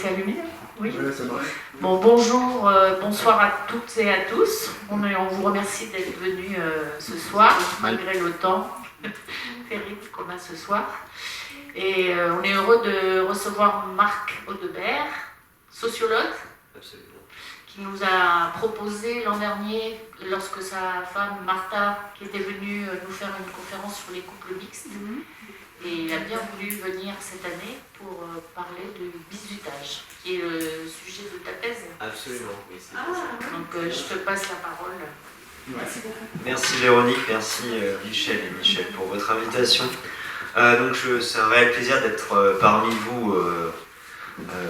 c'est allumé? Oui. Ça marche. Bon, bonjour, bonsoir à toutes et à tous. On vous remercie d'être venus ce soir, malgré le temps terrible qu'on a ce soir. Et on est heureux de recevoir Marc Audebert, sociologue. Absolument. Qui nous a proposé l'an dernier, lorsque sa femme Martha, qui était venue nous faire une conférence sur les couples mixtes, et il a bien voulu venir cette année pour parler du bizutage, qui est le sujet de ta thèse. Absolument, oui. Donc je te passe la parole. Merci beaucoup. Merci Véronique, merci Michel et Michel pour votre invitation. C'est un réel plaisir d'être parmi vous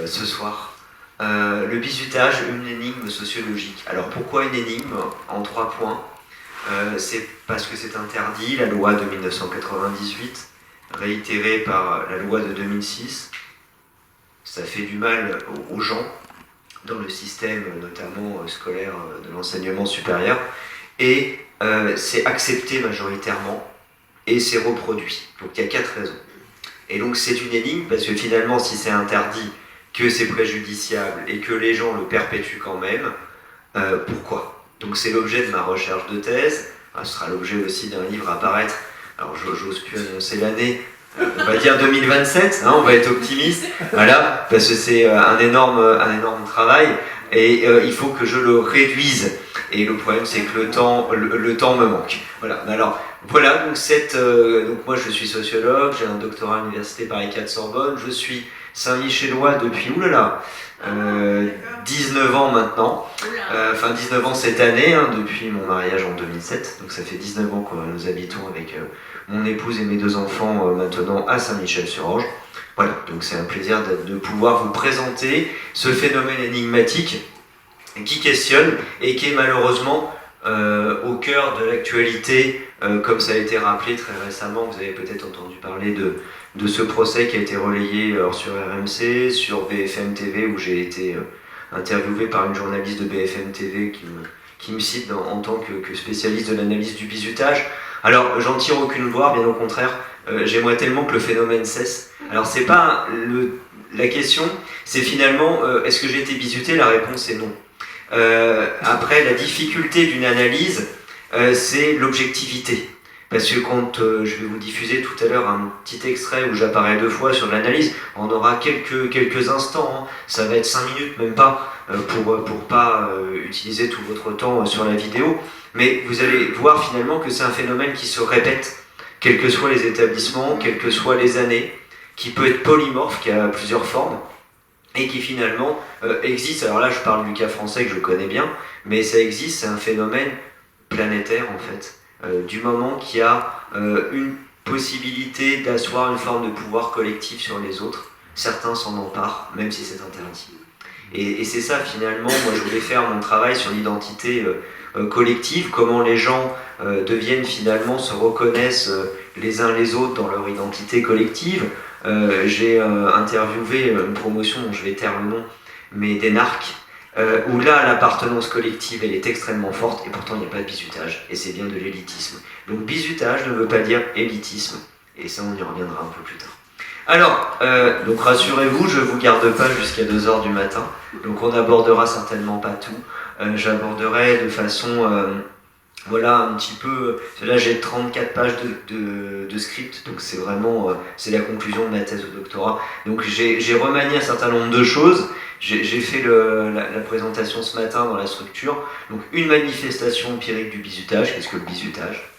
ce soir. Le bizutage, une énigme sociologique. Alors pourquoi une énigme? En 3 points. C'est parce que c'est interdit, la loi de 1998, réitérée par la loi de 2006. Ça fait du mal aux gens, dans le système notamment scolaire de l'enseignement supérieur. Et c'est accepté majoritairement, et c'est reproduit. Donc il y a 4 raisons. Et donc c'est une énigme, parce que finalement, si c'est interdit, que c'est préjudiciable et que les gens le perpétuent quand même, pourquoi? Donc c'est l'objet de ma recherche de thèse, ce sera l'objet aussi d'un livre à paraître, alors j'ose plus annoncer l'année, on va dire 2027, on va être optimiste, voilà, parce que c'est un énorme travail, et il faut que je le réduise, et le problème c'est que le temps me manque. Voilà, alors voilà, donc moi je suis sociologue, j'ai un doctorat à l'université Paris 4 Sorbonne, je suis Saint-Michélois depuis 19 ans maintenant, 19 ans cette année, depuis mon mariage en 2007, donc ça fait 19 ans que nous habitons avec mon épouse et mes 2 enfants maintenant à Saint-Michel-sur-Orge. Voilà, donc c'est un plaisir de pouvoir vous présenter ce phénomène énigmatique qui questionne et qui est malheureusement au cœur de l'actualité, comme ça a été rappelé très récemment. Vous avez peut-être entendu parler de ce procès qui a été relayé sur RMC, sur BFM TV, où j'ai été interviewé par une journaliste de BFM TV qui me cite en tant que spécialiste de l'analyse du bizutage. Alors, j'en tire aucune gloire, bien au contraire, j'aimerais tellement que le phénomène cesse. Alors, c'est pas la question, c'est finalement, est-ce que j'ai été bizuté? La réponse est non. Après, la difficulté d'une analyse, c'est l'objectivité. Parce que quand je vais vous diffuser tout à l'heure un petit extrait où j'apparais 2 fois sur l'analyse, on aura quelques instants, ça va être 5 minutes, même pas, pour pas utiliser tout votre temps sur la vidéo. Mais vous allez voir finalement que c'est un phénomène qui se répète, quels que soient les établissements, quelles que soient les années, qui peut être polymorphe, qui a plusieurs formes, et qui finalement existe. Alors là, je parle du cas français que je connais bien, mais ça existe, c'est un phénomène planétaire en fait. Du moment qu'il y a une possibilité d'asseoir une forme de pouvoir collectif sur les autres, certains s'en emparent, même si c'est interdit. Et c'est ça finalement, moi je voulais faire mon travail sur l'identité collective, comment les gens deviennent finalement, se reconnaissent les uns les autres dans leur identité collective. J'ai interviewé une promotion dont je vais taire le nom, mais d'Énarque, où là l'appartenance collective elle est extrêmement forte et pourtant il n'y a pas de bizutage et c'est bien de l'élitisme. Donc bizutage ne veut pas dire élitisme et ça on y reviendra un peu plus tard. Alors, donc rassurez-vous, je ne vous garde pas jusqu'à 2h du matin, donc on n'abordera certainement pas tout. J'aborderai de façon, voilà un petit peu, là j'ai 34 pages de script, donc c'est vraiment, c'est la conclusion de ma thèse de doctorat. Donc j'ai remanié un certain nombre de choses. J'ai fait la présentation ce matin dans la structure. Donc une manifestation empirique du bizutage, qu'est-ce que le bizutage?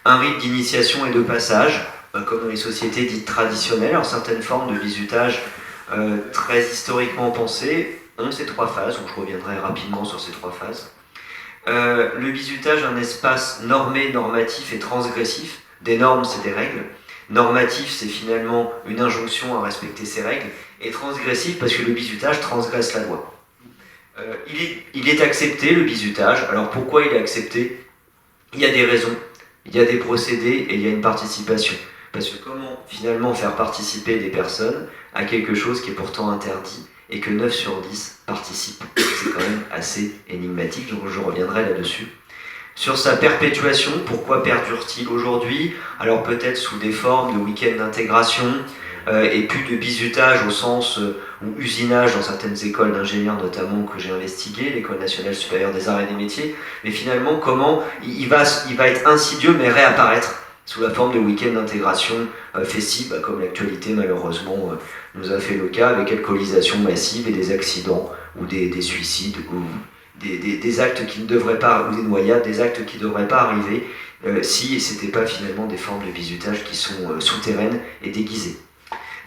Un rite d'initiation et de passage, comme dans les sociétés dites traditionnelles. Alors certaines formes de bizutage très historiquement pensées ont ces 3 phases, donc je reviendrai rapidement sur ces 3 phases. Le bizutage, un espace normé, normatif et transgressif. Des normes, c'est des règles. Normatif, c'est finalement une injonction à respecter ces règles. Et transgressif, parce que le bizutage transgresse la loi. Il est accepté, le bizutage. Alors pourquoi il est accepté? Il y a des raisons, il y a des procédés et il y a une participation. Parce que comment finalement faire participer des personnes à quelque chose qui est pourtant interdit et que 9 sur 10 participent? C'est quand même assez énigmatique, donc je reviendrai là-dessus. Sur sa perpétuation, pourquoi perdure-t-il aujourd'hui? Alors peut-être sous des formes de week-end d'intégration, et plus de bizutage au sens ou usinage dans certaines écoles d'ingénieurs notamment que j'ai investiguées, l'École nationale supérieure des arts et des métiers, mais finalement comment il va être insidieux mais réapparaître sous la forme de week-ends d'intégration festifs, comme l'actualité malheureusement nous a fait le cas, avec alcoolisation massive et des accidents ou des suicides ou des actes qui ne devraient pas, ou des noyades, des actes qui ne devraient pas arriver si ce n'était pas finalement des formes de bizutage qui sont souterraines et déguisées.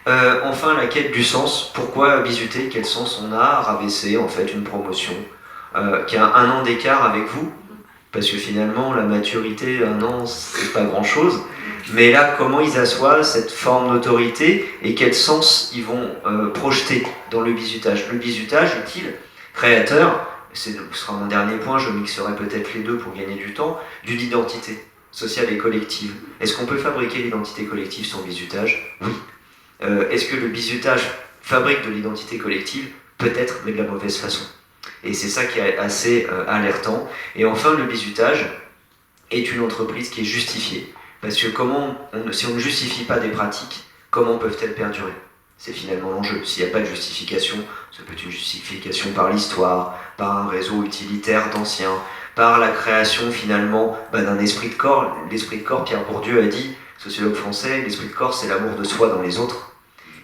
Enfin, la quête du sens. Pourquoi bizuter? Quel sens on a à rabaisser en fait une promotion qui a 1 an d'écart avec vous? Parce que finalement, la maturité, 1 an, c'est pas grand-chose. Mais là, comment ils assoient cette forme d'autorité et quel sens ils vont projeter dans le bizutage? Le bizutage est-il créateur, ce sera mon dernier point, je mixerai peut-être les deux pour gagner du temps, d'une identité sociale et collective? Est-ce qu'on peut fabriquer l'identité collective sans bizutage? Oui. Est-ce que le bizutage fabrique de l'identité collective? Peut-être, mais de la mauvaise façon. Et c'est ça qui est assez alertant. Et enfin, le bizutage est une entreprise qui est justifiée. Parce que si on ne justifie pas des pratiques, comment peuvent-elles perdurer? C'est finalement l'enjeu. S'il n'y a pas de justification, ça peut être une justification par l'histoire, par un réseau utilitaire d'anciens, par la création finalement d'un esprit de corps. L'esprit de corps, Pierre Bourdieu a dit, sociologue français, l'esprit de corps c'est l'amour de soi dans les autres.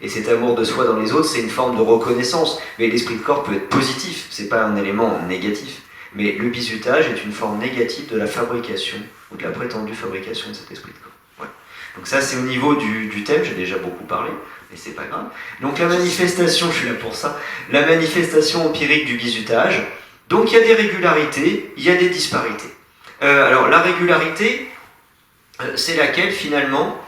Et cet amour de soi dans les autres, c'est une forme de reconnaissance. Mais l'esprit de corps peut être positif, c'est pas un élément négatif. Mais le bizutage est une forme négative de la fabrication, ou de la prétendue fabrication de cet esprit de corps. Ouais. Donc ça, c'est au niveau du thème, j'ai déjà beaucoup parlé, mais c'est pas grave. Donc la manifestation, je suis là pour ça, la manifestation empirique du bizutage. Donc il y a des régularités, il y a des disparités. Alors la régularité, c'est laquelle finalement?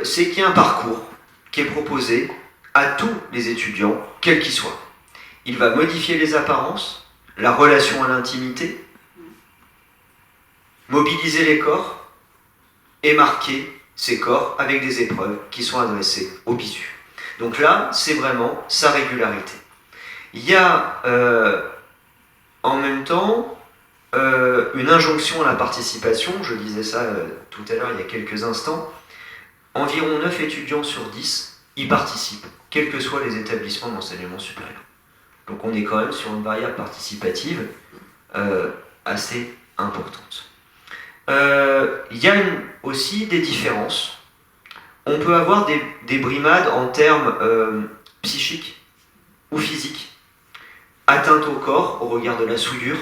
C'est qu'il y a un parcours qui est proposé à tous les étudiants, quels qu'ils soient. Il va modifier les apparences, la relation à l'intimité, mobiliser les corps et marquer ces corps avec des épreuves qui sont adressées au bisu. Donc là, c'est vraiment sa régularité. Il y a en même temps une injonction à la participation, je disais ça tout à l'heure il y a quelques instants. Environ 9 étudiants sur 10 y participent, quels que soient les établissements d'enseignement supérieur. Donc on est quand même sur une variable participative assez importante. Il y a aussi des différences. On peut avoir des brimades en termes psychiques ou physiques. Atteinte au corps, au regard de la souillure.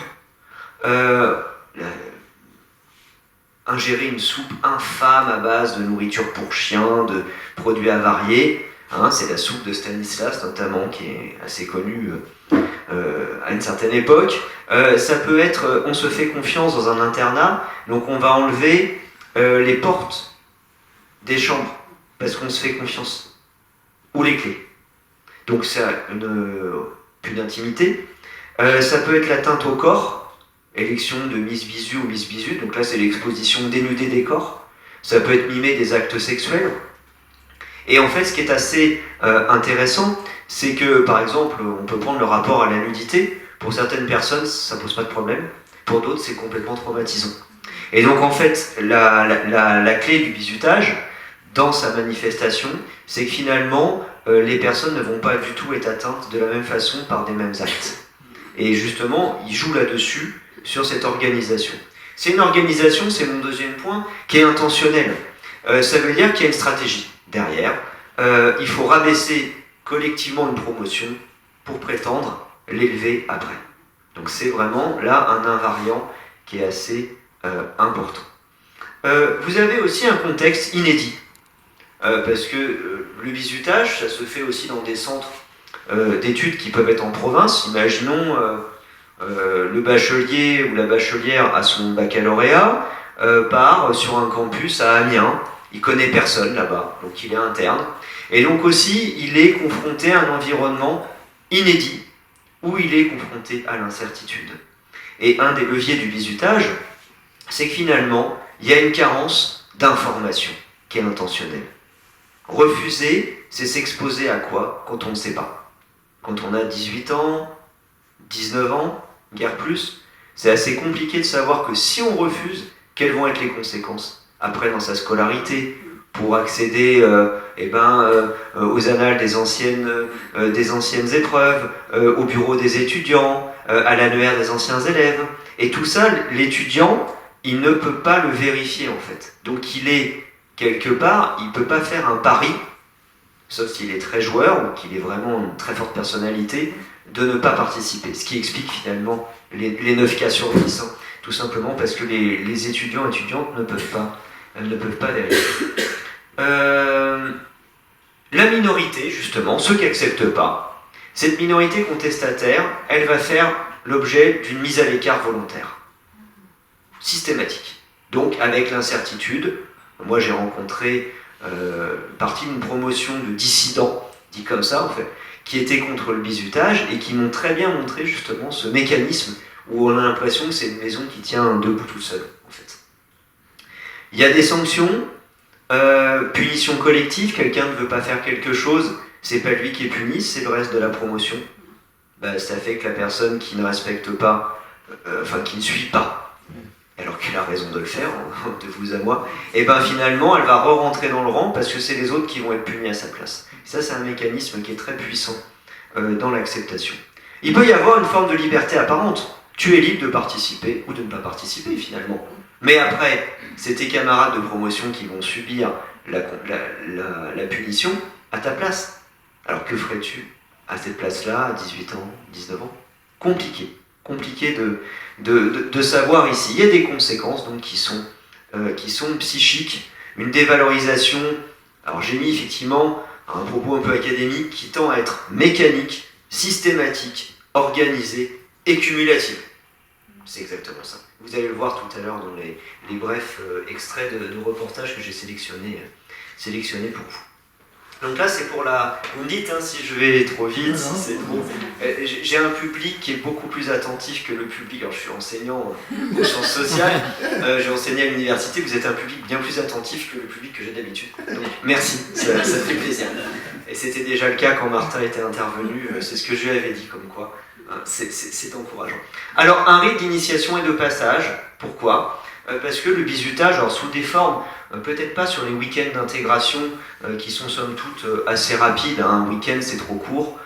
Ingérer une soupe infâme à base de nourriture pour chiens, de produits avariés, c'est la soupe de Stanislas notamment qui est assez connue à une certaine époque. Ça peut être, on se fait confiance dans un internat, donc on va enlever les portes des chambres parce qu'on se fait confiance, ou les clés. Donc ça plus d'intimité. Ça peut être l'atteinte au corps, élection de Miss Bisu ou Miss Bisu, donc là c'est l'exposition dénudée des corps. Ça peut être mimer des actes sexuels. Et en fait, ce qui est assez intéressant, c'est que, par exemple, on peut prendre le rapport à la nudité. Pour certaines personnes, ça pose pas de problème. Pour d'autres, c'est complètement traumatisant. Et donc, en fait, la clé du bizutage, dans sa manifestation, c'est que finalement, les personnes ne vont pas du tout être atteintes de la même façon par des mêmes actes. Et justement, il joue là-dessus, sur cette organisation. C'est une organisation, c'est mon deuxième point, qui est intentionnelle. Ça veut dire qu'il y a une stratégie derrière. Il faut rabaisser collectivement une promotion pour prétendre l'élever après. Donc c'est vraiment là un invariant qui est assez important. Vous avez aussi un contexte inédit, parce que le bizutage, ça se fait aussi dans des centres d'études qui peuvent être en province. Imaginons le bachelier ou la bachelière à son baccalauréat part sur un campus à Amiens. Il connaît personne là-bas, donc il est interne. Et donc aussi, il est confronté à un environnement inédit, où il est confronté à l'incertitude. Et un des leviers du bizutage, c'est que finalement, il y a une carence d'information qui est intentionnelle. Refuser, c'est s'exposer à quoi quand on ne sait pas? Quand on a 18 ans, 19 ans, guère plus, c'est assez compliqué de savoir que si on refuse, quelles vont être les conséquences après dans sa scolarité pour accéder aux annales des anciennes épreuves, au bureau des étudiants, à l'annuaire des anciens élèves. Et tout ça, l'étudiant, il ne peut pas le vérifier en fait. Donc il est quelque part, il ne peut pas faire un pari, sauf s'il est très joueur ou qu'il est vraiment une très forte personnalité, de ne pas participer. Ce qui explique finalement les 9 cas sur 10, hein, tout simplement parce que les étudiants et étudiantes ne peuvent pas vérifier. La minorité, justement, ceux qui n'acceptent pas, cette minorité contestataire, elle va faire l'objet d'une mise à l'écart volontaire, systématique. Donc avec l'incertitude, moi j'ai rencontré partie d'une promotion de dissidents, dit comme ça en fait, qui étaient contre le bizutage et qui m'ont très bien montré justement ce mécanisme où on a l'impression que c'est une maison qui tient debout tout seul en fait. Il y a des sanctions, punition collective, quelqu'un ne veut pas faire quelque chose, c'est pas lui qui est puni, c'est le reste de la promotion. Ça fait que la personne qui ne respecte pas, qui ne suit pas, alors qu'elle a raison de le faire, de vous à moi, et finalement elle va re-rentrer dans le rang parce que c'est les autres qui vont être punis à sa place. Et ça, c'est un mécanisme qui est très puissant dans l'acceptation. Il peut y avoir une forme de liberté apparente. Tu es libre de participer ou de ne pas participer finalement. Mais après, c'est tes camarades de promotion qui vont subir la punition à ta place. Alors que ferais-tu à cette place-là, à 18 ans, 19 ans? Compliqué de savoir ici. Il y a des conséquences donc, qui sont psychiques, une dévalorisation. Alors j'ai mis effectivement un propos un peu académique qui tend à être mécanique, systématique, organisée et cumulative. C'est exactement ça. Vous allez le voir tout à l'heure dans les brefs extraits de reportages que j'ai sélectionnés pour vous. Donc là, c'est pour la... Vous me dites si je vais trop vite, si c'est trop... J'ai un public qui est beaucoup plus attentif que le public... Alors, je suis enseignant aux sciences sociales, j'ai enseigné à l'université, vous êtes un public bien plus attentif que le public que j'ai d'habitude. Donc, merci, ça fait plaisir. Et c'était déjà le cas quand Martha était intervenue, c'est ce que je lui avais dit, comme quoi c'est encourageant. Alors, un rite d'initiation et de passage, pourquoi ? Parce que le bizutage, alors sous des formes, peut-être pas sur les week-ends d'intégration qui sont somme toute assez rapides, un week-end c'est trop court,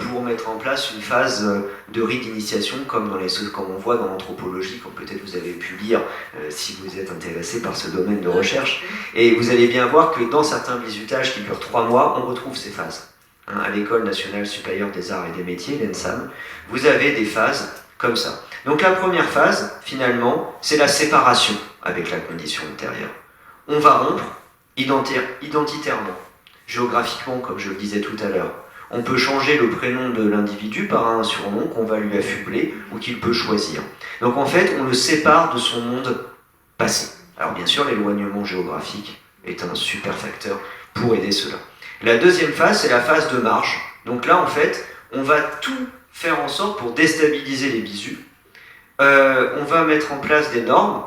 pour mettre en place une phase de rite d'initiation comme on voit dans l'anthropologie, comme peut-être vous avez pu lire si vous êtes intéressé par ce domaine de recherche. Et vous allez bien voir que dans certains bizutages qui durent 3 mois, on retrouve ces phases. À l'École nationale supérieure des arts et des métiers, l'ENSAM, vous avez des phases comme ça. Donc la première phase, finalement, c'est la séparation avec la condition antérieure. On va rompre identitairement, géographiquement, comme je le disais tout à l'heure. On peut changer le prénom de l'individu par un surnom qu'on va lui affubler ou qu'il peut choisir. Donc en fait, on le sépare de son monde passé. Alors bien sûr, l'éloignement géographique est un super facteur pour aider cela. La deuxième phase, c'est la phase de marge. Donc là, en fait, on va tout faire en sorte pour déstabiliser les bisus. On va mettre en place des normes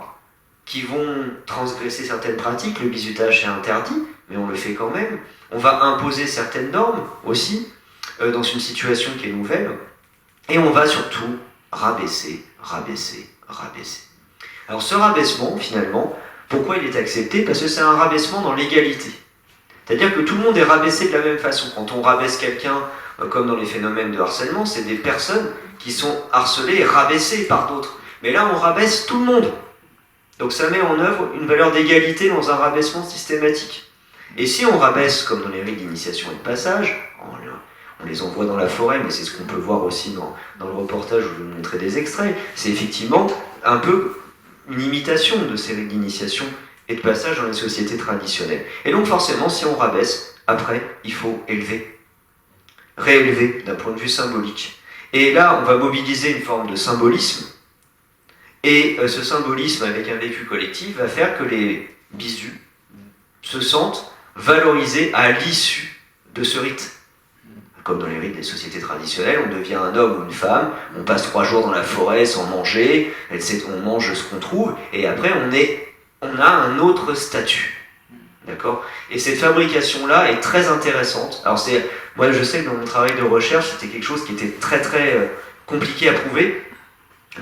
qui vont transgresser certaines pratiques. Le bizutage est interdit, mais on le fait quand même. On va imposer certaines normes aussi, dans une situation qui est nouvelle. Et on va surtout rabaisser. Alors ce rabaissement, finalement, pourquoi il est accepté ? Parce que c'est un rabaissement dans l'égalité. C'est-à-dire que tout le monde est rabaissé de la même façon. Quand on rabaisse quelqu'un, comme dans les phénomènes de harcèlement, c'est des personnes qui sont harcelées et rabaissées par d'autres. Mais là, on rabaisse tout le monde. Donc ça met en œuvre une valeur d'égalité dans un rabaissement systématique. Et si on rabaisse, comme dans les rites d'initiation et de passage, on les envoie dans la forêt, mais c'est ce qu'on peut voir aussi dans le reportage où je vais vous montrer des extraits, c'est effectivement un peu une imitation de ces rites d'initiation et de passage dans les sociétés traditionnelles. Et donc forcément, si on rabaisse, après, il faut réélever d'un point de vue symbolique. Et là, on va mobiliser une forme de symbolisme, et ce symbolisme avec un vécu collectif va faire que les bisus se sentent valorisés à l'issue de ce rite. Comme dans les rites des sociétés traditionnelles, on devient un homme ou une femme, on passe 3 jours dans la forêt sans manger, on mange ce qu'on trouve, et après on a un autre statut. D'accord ? Et cette fabrication-là est très intéressante. Alors moi je sais que dans mon travail de recherche, c'était quelque chose qui était très très compliqué à prouver,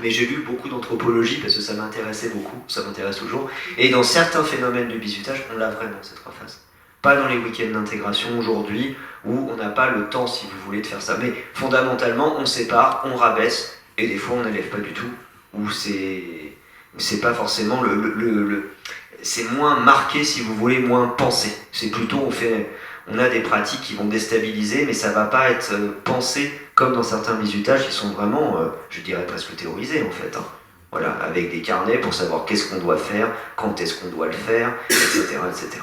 mais j'ai lu beaucoup d'anthropologie parce que ça m'intéressait beaucoup, ça m'intéresse toujours. Et dans certains phénomènes de bizutage, on l'a vraiment ces trois phases. Pas dans les week-ends d'intégration aujourd'hui, où on n'a pas le temps, si vous voulez, de faire ça. Mais fondamentalement, on sépare, on rabaisse, et des fois on n'élève pas du tout, ou c'est pas forcément c'est moins marqué, si vous voulez, moins pensé. C'est plutôt, on a des pratiques qui vont déstabiliser, mais ça va pas être pensé comme dans certains bizutages qui sont vraiment, je dirais presque théorisés en fait. Hein. Voilà, avec des carnets pour savoir qu'est-ce qu'on doit faire, quand est-ce qu'on doit le faire, etc. etc.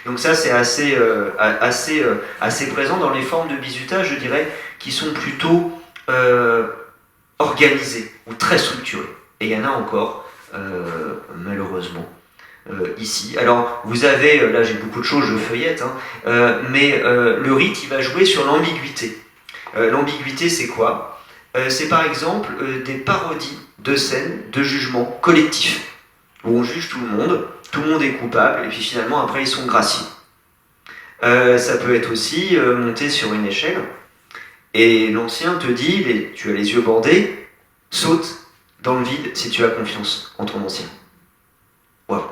Donc ça c'est assez présent dans les formes de bizutage, je dirais, qui sont plutôt organisées ou très structurées. Et il y en a encore, malheureusement. Ici. Alors, vous avez, là j'ai beaucoup de choses, je feuillette, hein, mais le rite, il va jouer sur l'ambiguïté. L'ambiguïté, c'est quoi ? C'est par exemple des parodies de scènes de jugement collectif, où on juge tout le monde est coupable, et puis finalement, après, ils sont graciés. Ça peut être aussi monter sur une échelle, et l'ancien te dit, tu as les yeux bandés, saute dans le vide si tu as confiance en ton ancien. Voilà.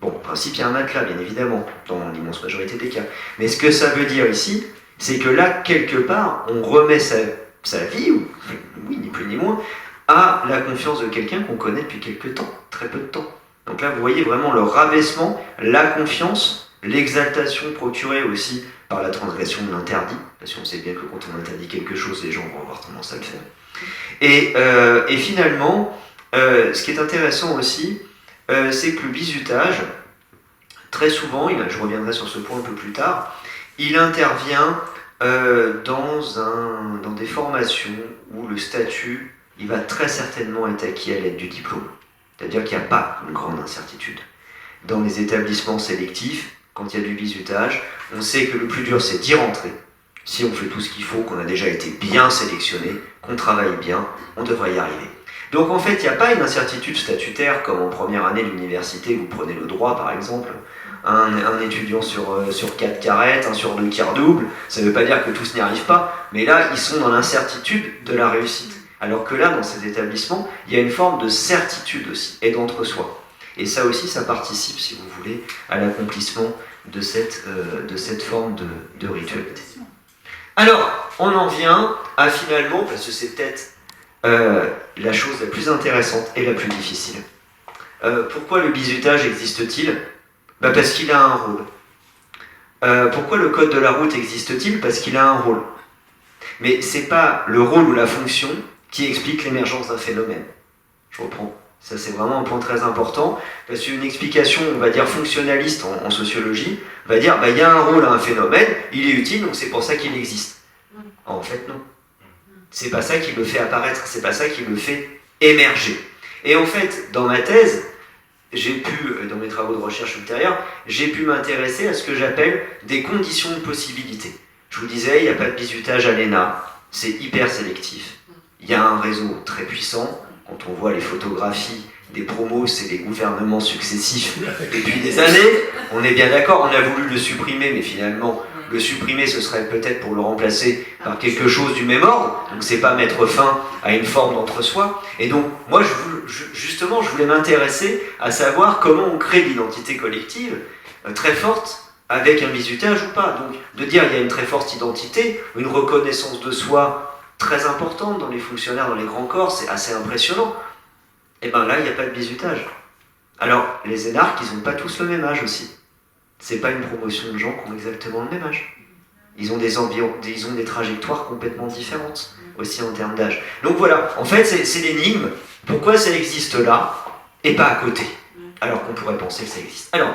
Bon, en principe, il y a un matelas, bien évidemment, dans l'immense majorité des cas. Mais ce que ça veut dire ici, c'est que là, quelque part, on remet sa vie, ou oui, ni plus ni moins, à la confiance de quelqu'un qu'on connaît depuis quelque temps, très peu de temps. Donc là, vous voyez vraiment le rabaissement, la confiance, l'exaltation procurée aussi par la transgression de l'interdit, parce qu'on sait bien que quand on interdit quelque chose, les gens vont avoir tendance à le faire. Et finalement, ce qui est intéressant aussi, c'est que le bizutage, très souvent, je reviendrai sur ce point un peu plus tard, il intervient dans des formations où le statut, il va très certainement être acquis à l'aide du diplôme. C'est-à-dire qu'il n'y a pas une grande incertitude. Dans les établissements sélectifs, quand il y a du bizutage, on sait que le plus dur, c'est d'y rentrer. Si on fait tout ce qu'il faut, qu'on a déjà été bien sélectionné, qu'on travaille bien, on devrait y arriver. Donc en fait, il n'y a pas une incertitude statutaire comme en première année de l'université, vous prenez le droit par exemple, un étudiant sur 4 carrettes, un sur 2 qui redouble, ça ne veut pas dire que tous n'y arrivent pas, mais là, ils sont dans l'incertitude de la réussite. Alors que là, dans ces établissements, il y a une forme de certitude aussi, et d'entre-soi. Et ça aussi, ça participe, si vous voulez, à l'accomplissement de cette forme de ritualité. Alors, on en vient à finalement, parce que c'est peut-être la chose la plus intéressante et la plus difficile. Pourquoi le bizutage existe-t-il ? Parce qu'il a un rôle. Pourquoi le code de la route existe-t-il ? Parce qu'il a un rôle. Mais c'est pas le rôle ou la fonction qui explique l'émergence d'un phénomène. Je reprends. Ça, c'est vraiment un point très important, parce qu'une explication, on va dire, fonctionnaliste en sociologie, va dire, il y a un rôle à un phénomène, il est utile, donc c'est pour ça qu'il existe. En fait, non. C'est pas ça qui le fait apparaître, c'est pas ça qui le fait émerger. Et en fait, dans ma thèse, dans mes travaux de recherche ultérieurs, j'ai pu m'intéresser à ce que j'appelle des conditions de possibilité. Je vous disais, il n'y a pas de bizutage à l'ENA, c'est hyper sélectif. Il y a un réseau très puissant. Quand on voit les photographies des promos, c'est des gouvernements successifs depuis des années. On est bien d'accord, on a voulu le supprimer, mais finalement, le supprimer, ce serait peut-être pour le remplacer par quelque chose du même ordre. Donc c'est pas mettre fin à une forme d'entre-soi. Et donc, moi, justement, je voulais m'intéresser à savoir comment on crée l'identité collective très forte avec un bizutage ou pas. Donc, de dire il y a une très forte identité, une reconnaissance de soi très importante dans les fonctionnaires, dans les grands corps, c'est assez impressionnant. Et bien là, il n'y a pas de bizutage. Alors, les énarques, ils n'ont pas tous le même âge aussi. C'est pas une promotion de gens qui ont exactement le même âge. Ils ont des trajectoires complètement différentes, aussi en termes d'âge. Donc voilà, en fait, c'est l'énigme. Pourquoi ça existe là, et pas à côté, alors qu'on pourrait penser que ça existe. Alors,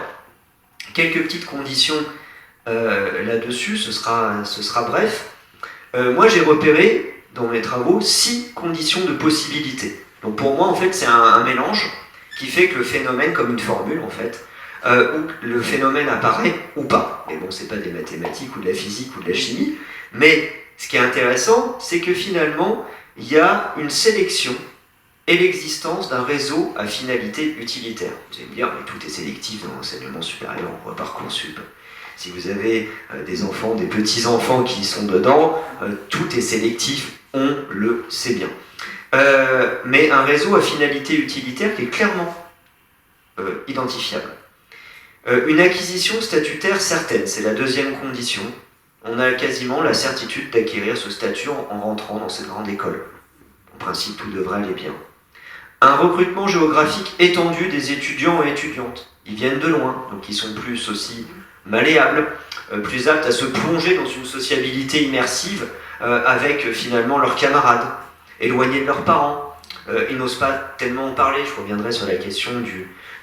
quelques petites conditions là-dessus, ce sera bref. Moi, j'ai repéré, dans mes travaux, 6 conditions de possibilité. Donc pour moi, en fait, c'est un mélange qui fait que le phénomène, comme une formule, en fait, où le phénomène apparaît ou pas. Mais bon, c'est pas des mathématiques ou de la physique ou de la chimie, mais ce qui est intéressant, c'est que finalement, il y a une sélection et l'existence d'un réseau à finalité utilitaire. Vous allez me dire, mais tout est sélectif dans l'enseignement supérieur, on voit Parcoursup. Si vous avez des enfants, des petits-enfants qui sont dedans, tout est sélectif, on le sait bien. mais un réseau à finalité utilitaire qui est clairement identifiable. Une acquisition statutaire certaine, c'est la deuxième condition. On a quasiment la certitude d'acquérir ce statut en rentrant dans cette grande école. En principe, tout devrait aller bien. Un recrutement géographique étendu des étudiants et étudiantes. Ils viennent de loin, donc ils sont plus aussi malléables, plus aptes à se plonger dans une sociabilité immersive avec finalement leurs camarades, éloignés de leurs parents. Ils n'osent pas tellement en parler, je reviendrai sur la question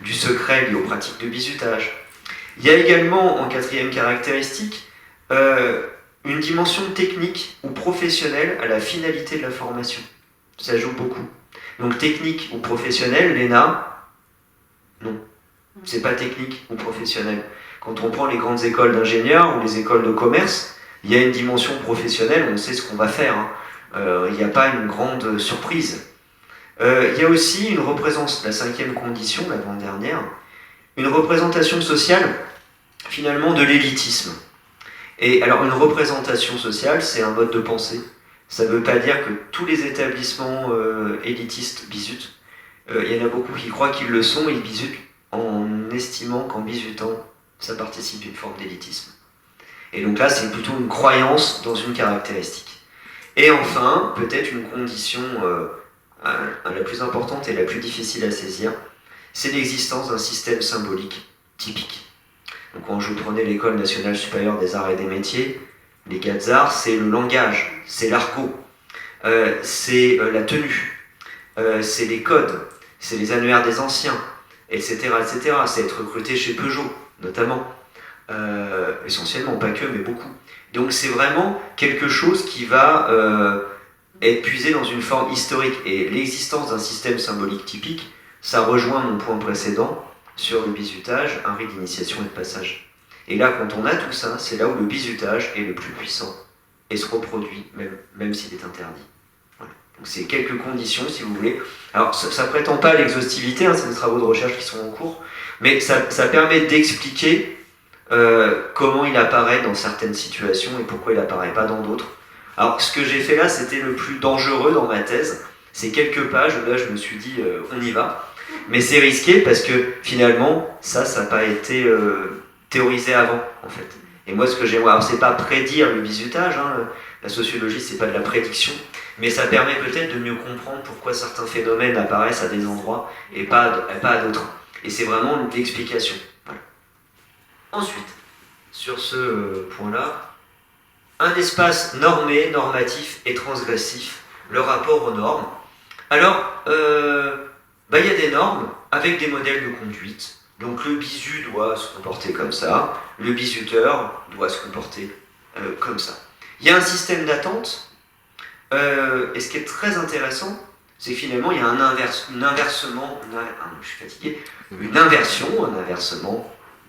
du secret lié aux pratiques de bizutage. Il y a également, en quatrième caractéristique, une dimension technique ou professionnelle à la finalité de la formation. Ça joue beaucoup. Donc technique ou professionnel, l'ENA, non. C'est pas technique ou professionnel. Quand on prend les grandes écoles d'ingénieurs ou les écoles de commerce, il y a une dimension professionnelle, on sait ce qu'on va faire. Il n'y a pas une grande surprise. Il y a aussi une représentation, la cinquième condition, l'avant-dernière, une représentation sociale, finalement, de l'élitisme. Et alors, une représentation sociale, c'est un mode de pensée. Ça ne veut pas dire que tous les établissements élitistes bizutent. Il y en a beaucoup qui croient qu'ils le sont et ils bizutent en estimant qu'en bizutant, ça participe d'une forme d'élitisme. Et donc là, c'est plutôt une croyance dans une caractéristique. Et enfin, peut-être une condition la plus importante et la plus difficile à saisir, c'est l'existence d'un système symbolique typique. Donc quand je prenais l'École nationale supérieure des arts et des métiers, les 4 arts, c'est le langage, c'est l'argot, c'est la tenue, c'est les codes, c'est les annuaires des anciens, etc., etc. C'est être recruté chez Peugeot, notamment. Essentiellement, pas que, mais beaucoup. Donc c'est vraiment quelque chose qui va être puisé dans une forme historique. Et l'existence d'un système symbolique typique, ça rejoint mon point précédent sur le bizutage, un rite d'initiation et de passage. Et là, quand on a tout ça, c'est là où le bizutage est le plus puissant et se reproduit, même s'il est interdit. Voilà. Donc c'est quelques conditions, si vous voulez. Alors, ça prétend pas à l'exhaustivité, c'est des travaux de recherche qui sont en cours, mais ça permet d'expliquer comment il apparaît dans certaines situations et pourquoi il apparaît pas dans d'autres. Alors, ce que j'ai fait là, c'était le plus dangereux dans ma thèse. C'est quelques pages où là, je me suis dit, on y va. Mais c'est risqué parce que finalement, ça n'a pas été théorisé avant, en fait. Et moi, ce que j'aimerais, alors c'est pas prédire le bizutage, la sociologie, c'est pas de la prédiction, mais ça permet peut-être de mieux comprendre pourquoi certains phénomènes apparaissent à des endroits et pas à d'autres. Et c'est vraiment l'explication. Voilà. Ensuite, sur ce point-là, un espace normé, normatif et transgressif, le rapport aux normes. Alors, il y a des normes avec des modèles de conduite. Donc le bisu doit se comporter comme ça, le bizuteur doit se comporter comme ça. Il y a un système d'attente, et ce qui est très intéressant, c'est que finalement il y a un inversement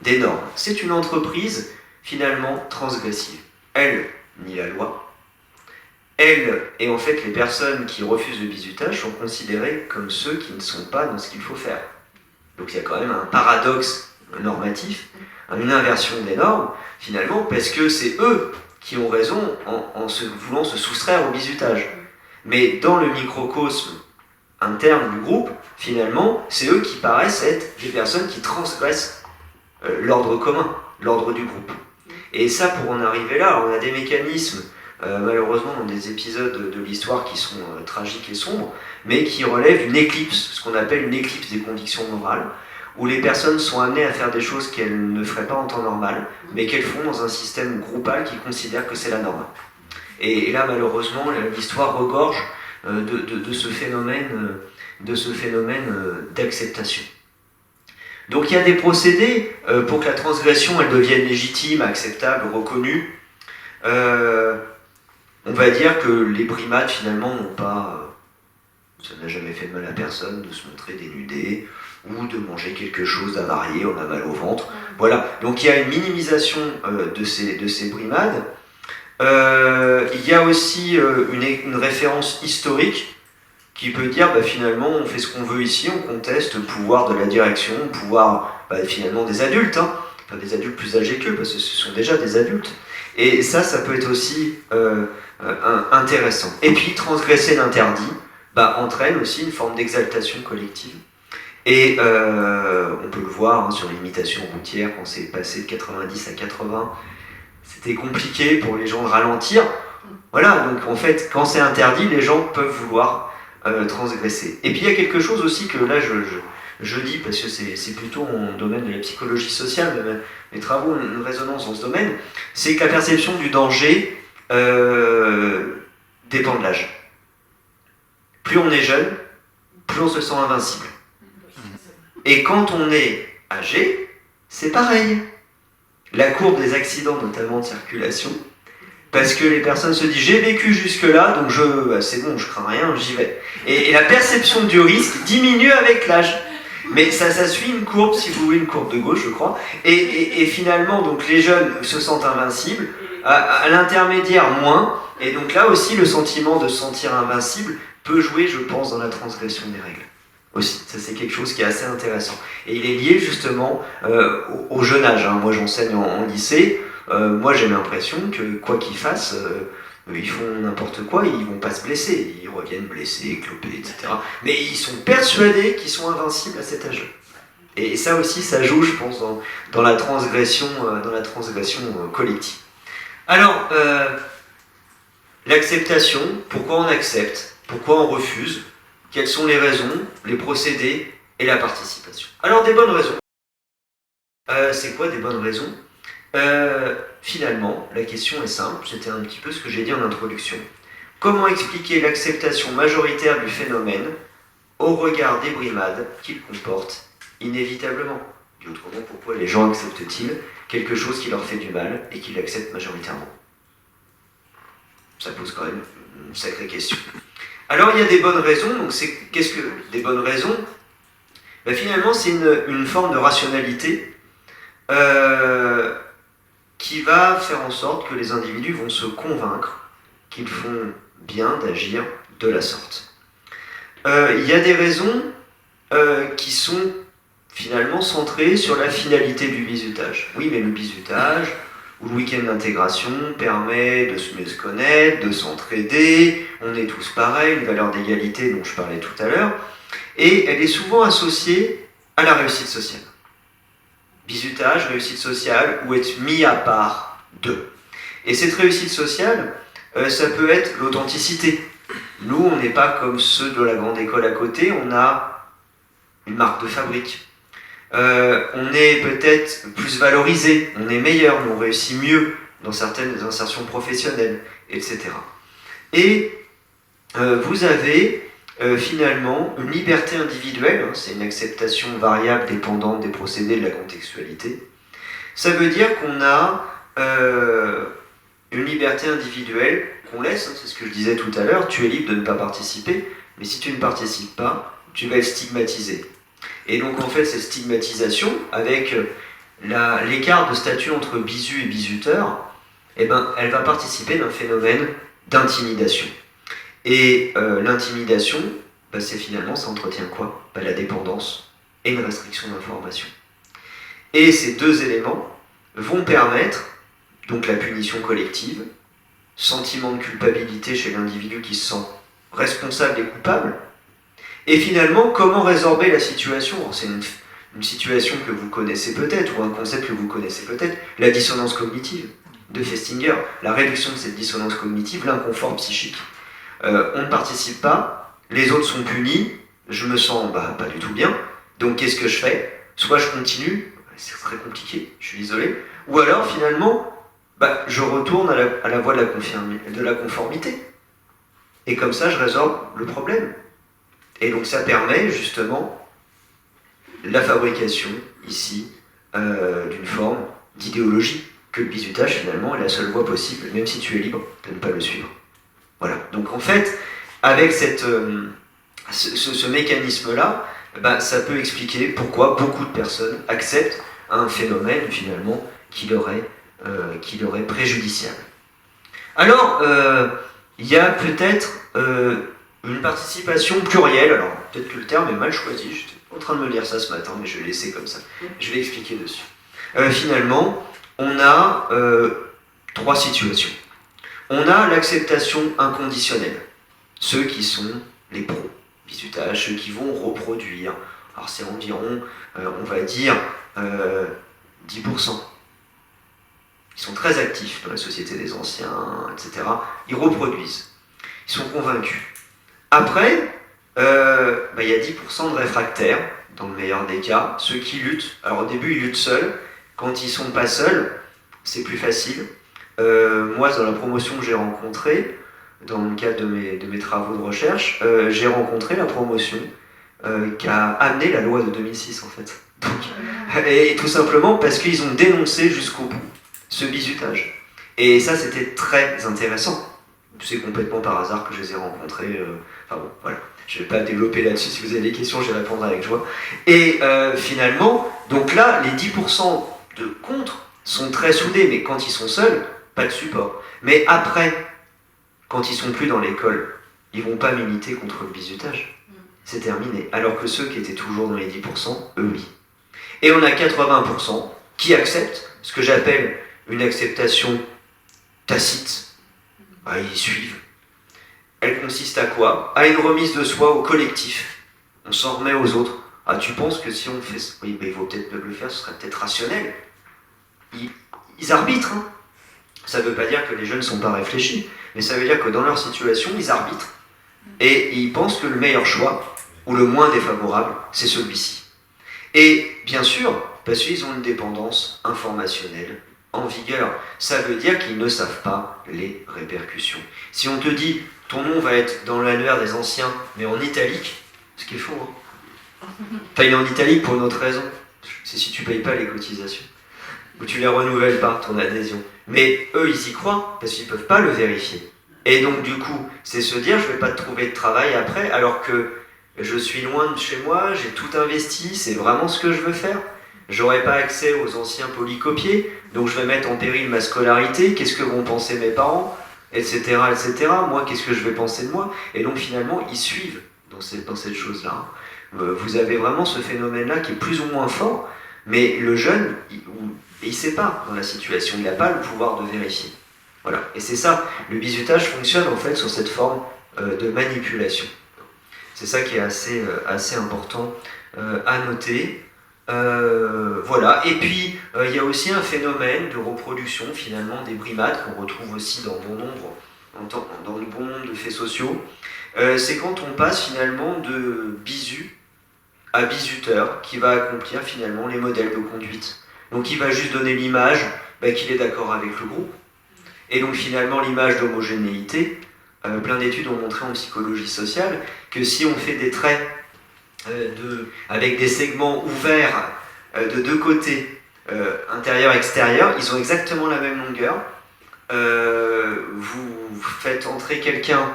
des normes. C'est une entreprise finalement transgressive. Elle nie la loi. Elle et en fait les personnes qui refusent le bizutage sont considérées comme ceux qui ne sont pas dans ce qu'il faut faire. Donc il y a quand même un paradoxe normatif, une inversion des normes, finalement, parce que c'est eux qui ont raison en voulant se soustraire au bizutage. Mais dans le microcosme interne du groupe, finalement, c'est eux qui paraissent être des personnes qui transgressent l'ordre commun, l'ordre du groupe. Et ça, pour en arriver là, on a des mécanismes, malheureusement dans des épisodes de l'histoire qui sont tragiques et sombres, mais qui relèvent une éclipse, ce qu'on appelle une éclipse des convictions morales, où les personnes sont amenées à faire des choses qu'elles ne feraient pas en temps normal, mais qu'elles font dans un système groupal qui considère que c'est la norme. Et là, malheureusement, l'histoire regorge de ce phénomène d'acceptation. Donc il y a des procédés pour que la transgression elle devienne légitime, acceptable, reconnue. On va dire que les primates finalement n'ont pas... ça n'a jamais fait de mal à personne de se montrer dénudé ou de manger quelque chose d'avarié, on a mal au ventre. Voilà, donc il y a une minimisation de ces brimades. Il y a aussi une référence historique qui peut dire finalement on fait ce qu'on veut ici, on conteste le pouvoir de la direction, le pouvoir finalement des adultes, enfin des adultes plus âgés qu'eux parce que ce sont déjà des adultes. Et ça peut être aussi intéressant. Et puis transgresser l'interdit, entraîne aussi une forme d'exaltation collective. Et on peut le voir sur l'imitation routière, quand c'est passé de 90 à 80, c'était compliqué pour les gens de ralentir. Voilà, donc en fait, quand c'est interdit, les gens peuvent vouloir transgresser. Et puis il y a quelque chose aussi que là je dis, parce que c'est plutôt mon domaine de la psychologie sociale, mes travaux ont une résonance dans ce domaine, c'est que la perception du danger dépend de l'âge. Plus on est jeune, plus on se sent invincible. Et quand on est âgé, c'est pareil. La courbe des accidents, notamment de circulation, parce que les personnes se disent j'ai vécu jusque-là, donc c'est bon, je crains rien, j'y vais. Et la perception du risque diminue avec l'âge. Mais ça suit une courbe, si vous voulez, une courbe de gauche, je crois. Et finalement, donc les jeunes se sentent invincibles, à l'intermédiaire moins. Et donc là aussi, le sentiment de se sentir invincible peut jouer, je pense, dans la transgression des règles. Aussi, ça c'est quelque chose qui est assez intéressant. Et il est lié justement au jeune âge. Moi j'enseigne en lycée, moi j'ai l'impression que quoi qu'ils fassent, ils font n'importe quoi, ils vont pas se blesser, ils reviennent blessés, clopés, etc. Mais ils sont persuadés qu'ils sont invincibles à cet âge. Et ça aussi, ça joue, je pense, dans la transgression, collective. Alors, l'acceptation, pourquoi on accepte, pourquoi on refuse, quelles sont les raisons, les procédés et la participation. Alors, des bonnes raisons. C'est quoi des bonnes raisons ? Finalement, la question est simple, c'était un petit peu ce que j'ai dit en introduction. Comment expliquer l'acceptation majoritaire du phénomène au regard des brimades qu'il comporte inévitablement ? Dit autrement, pourquoi les gens acceptent-ils quelque chose qui leur fait du mal et qu'ils l'acceptent majoritairement ? Ça pose quand même une sacrée question. Alors il y a des bonnes raisons, donc qu'est-ce que des bonnes raisons ? Finalement, c'est une forme de rationalité qui va faire en sorte que les individus vont se convaincre qu'ils font bien d'agir de la sorte. Il y a des raisons qui sont finalement centrées sur la finalité du bizutage. Oui, mais le bizutage ou le week-end d'intégration permet de mieux se connaître, de s'entraider, on est tous pareils, une valeur d'égalité dont je parlais tout à l'heure, et elle est souvent associée à la réussite sociale. Bizutage, réussite sociale, ou être mis à part d'eux. Et cette réussite sociale, ça peut être l'authenticité. Nous, on n'est pas comme ceux de la grande école à côté, on a une marque de fabrique. On est peut-être plus valorisé, on est meilleur, on réussit mieux dans certaines insertions professionnelles, etc. Et vous avez finalement une liberté individuelle, c'est une acceptation variable dépendante des procédés de la contextualité. Ça veut dire qu'on a une liberté individuelle qu'on laisse, c'est ce que je disais tout à l'heure, tu es libre de ne pas participer, mais si tu ne participes pas, tu vas être stigmatisé. Et donc en fait cette stigmatisation, avec l'écart de statut entre bisu et bizuteur, elle va participer d'un phénomène d'intimidation. Et l'intimidation, c'est finalement, ça entretient quoi ? La dépendance et une restriction d'information. Et ces deux éléments vont permettre donc la punition collective, sentiment de culpabilité chez l'individu qui se sent responsable et coupable, et finalement, comment résorber la situation ? Alors, c'est une situation que vous connaissez peut-être, ou un concept que vous connaissez peut-être, la dissonance cognitive de Festinger, la réduction de cette dissonance cognitive, l'inconfort psychique. On ne participe pas, les autres sont punis, je me sens pas du tout bien, donc qu'est-ce que je fais ? Soit je continue, c'est très compliqué, je suis isolé, ou alors finalement, je retourne à la voie de la conformité. Et comme ça, je résorbe le problème. Et donc ça permet justement la fabrication, ici, d'une forme d'idéologie, que le bizutage finalement est la seule voie possible, même si tu es libre de ne pas le suivre. Voilà, donc en fait, avec ce mécanisme-là, ça peut expliquer pourquoi beaucoup de personnes acceptent un phénomène finalement qui leur est préjudiciable. Alors, il y a peut-être une participation plurielle, alors peut-être que le terme est mal choisi, j'étais en train de me lire ça ce matin, mais je vais le laisser comme ça, je vais expliquer dessus. Finalement, on a 3 situations. On a l'acceptation inconditionnelle, ceux qui sont les pros. Bizutage, ceux qui vont reproduire. Alors c'est environ, on va dire, 10%. Ils sont très actifs dans la société des anciens, etc. Ils reproduisent. Ils sont convaincus. Après, il y a 10% de réfractaires, dans le meilleur des cas, ceux qui luttent. Alors au début, ils luttent seuls. Quand ils ne sont pas seuls, c'est plus facile. Moi, dans la promotion que j'ai rencontrée, dans le cadre de mes travaux de recherche, j'ai rencontré la promotion qui a amené la loi de 2006, en fait. Donc, et tout simplement parce qu'ils ont dénoncé jusqu'au bout ce bizutage. Et ça, c'était très intéressant. C'est complètement par hasard que je les ai rencontrés. Enfin bon, voilà. Je ne vais pas développer là-dessus. Si vous avez des questions, je vais répondre avec joie. Et finalement, donc là, les 10% de contre sont très soudés, mais quand ils sont seuls, pas de support. Mais après, quand ils sont plus dans l'école, ils vont pas militer contre le bizutage. C'est terminé. Alors que ceux qui étaient toujours dans les 10%, eux oui. Et on a 80% qui acceptent ce que j'appelle une acceptation tacite. Ils suivent. Elle consiste à quoi? À une remise de soi au collectif. On s'en remet aux autres. Ah, tu penses que si on fait ça, oui, il vaut peut-être le faire, ce serait peut-être rationnel. Ils arbitrent. Hein. Ça ne veut pas dire que les jeunes ne sont pas réfléchis, mais ça veut dire que dans leur situation, ils arbitrent. Et ils pensent que le meilleur choix, ou le moins défavorable, c'est celui-ci. Et bien sûr, parce qu'ils ont une dépendance informationnelle en vigueur, ça veut dire qu'ils ne savent pas les répercussions. Si on te dit, ton nom va être dans l'annuaire des anciens, mais en italique, ce qui est faux, hein. Enfin, il est en italique pour une autre raison, c'est si tu ne payes pas les cotisations, ou tu ne les renouvelles pas, ton adhésion. Mais eux, ils y croient, parce qu'ils ne peuvent pas le vérifier. Et donc, du coup, c'est se dire, je ne vais pas te trouver de travail après, alors que je suis loin de chez moi, j'ai tout investi, c'est vraiment ce que je veux faire. J'aurai pas accès aux anciens polycopiés, donc je vais mettre en péril ma scolarité, qu'est-ce que vont penser mes parents, etc., etc. Moi, qu'est-ce que je vais penser de moi? Et donc, finalement, ils suivent dans cette chose-là. Vous avez vraiment ce phénomène-là qui est plus ou moins fort, mais le jeune, il ne sait pas dans la situation, il n'a pas le pouvoir de vérifier. Voilà. Et c'est ça, le bizutage fonctionne en fait sur cette forme de manipulation. C'est ça qui est assez important à noter. Voilà. Et puis, il y a aussi un phénomène de reproduction finalement des brimades qu'on retrouve aussi dans bon nombre de faits sociaux. C'est quand on passe finalement de bisu à bizuteur qui va accomplir finalement les modèles de conduite. Donc il va juste donner l'image qu'il est d'accord avec le groupe. Et donc finalement l'image d'homogénéité, plein d'études ont montré en psychologie sociale que si on fait des traits avec des segments ouverts de deux côtés, intérieur-extérieur, ils ont exactement la même longueur. Vous faites entrer quelqu'un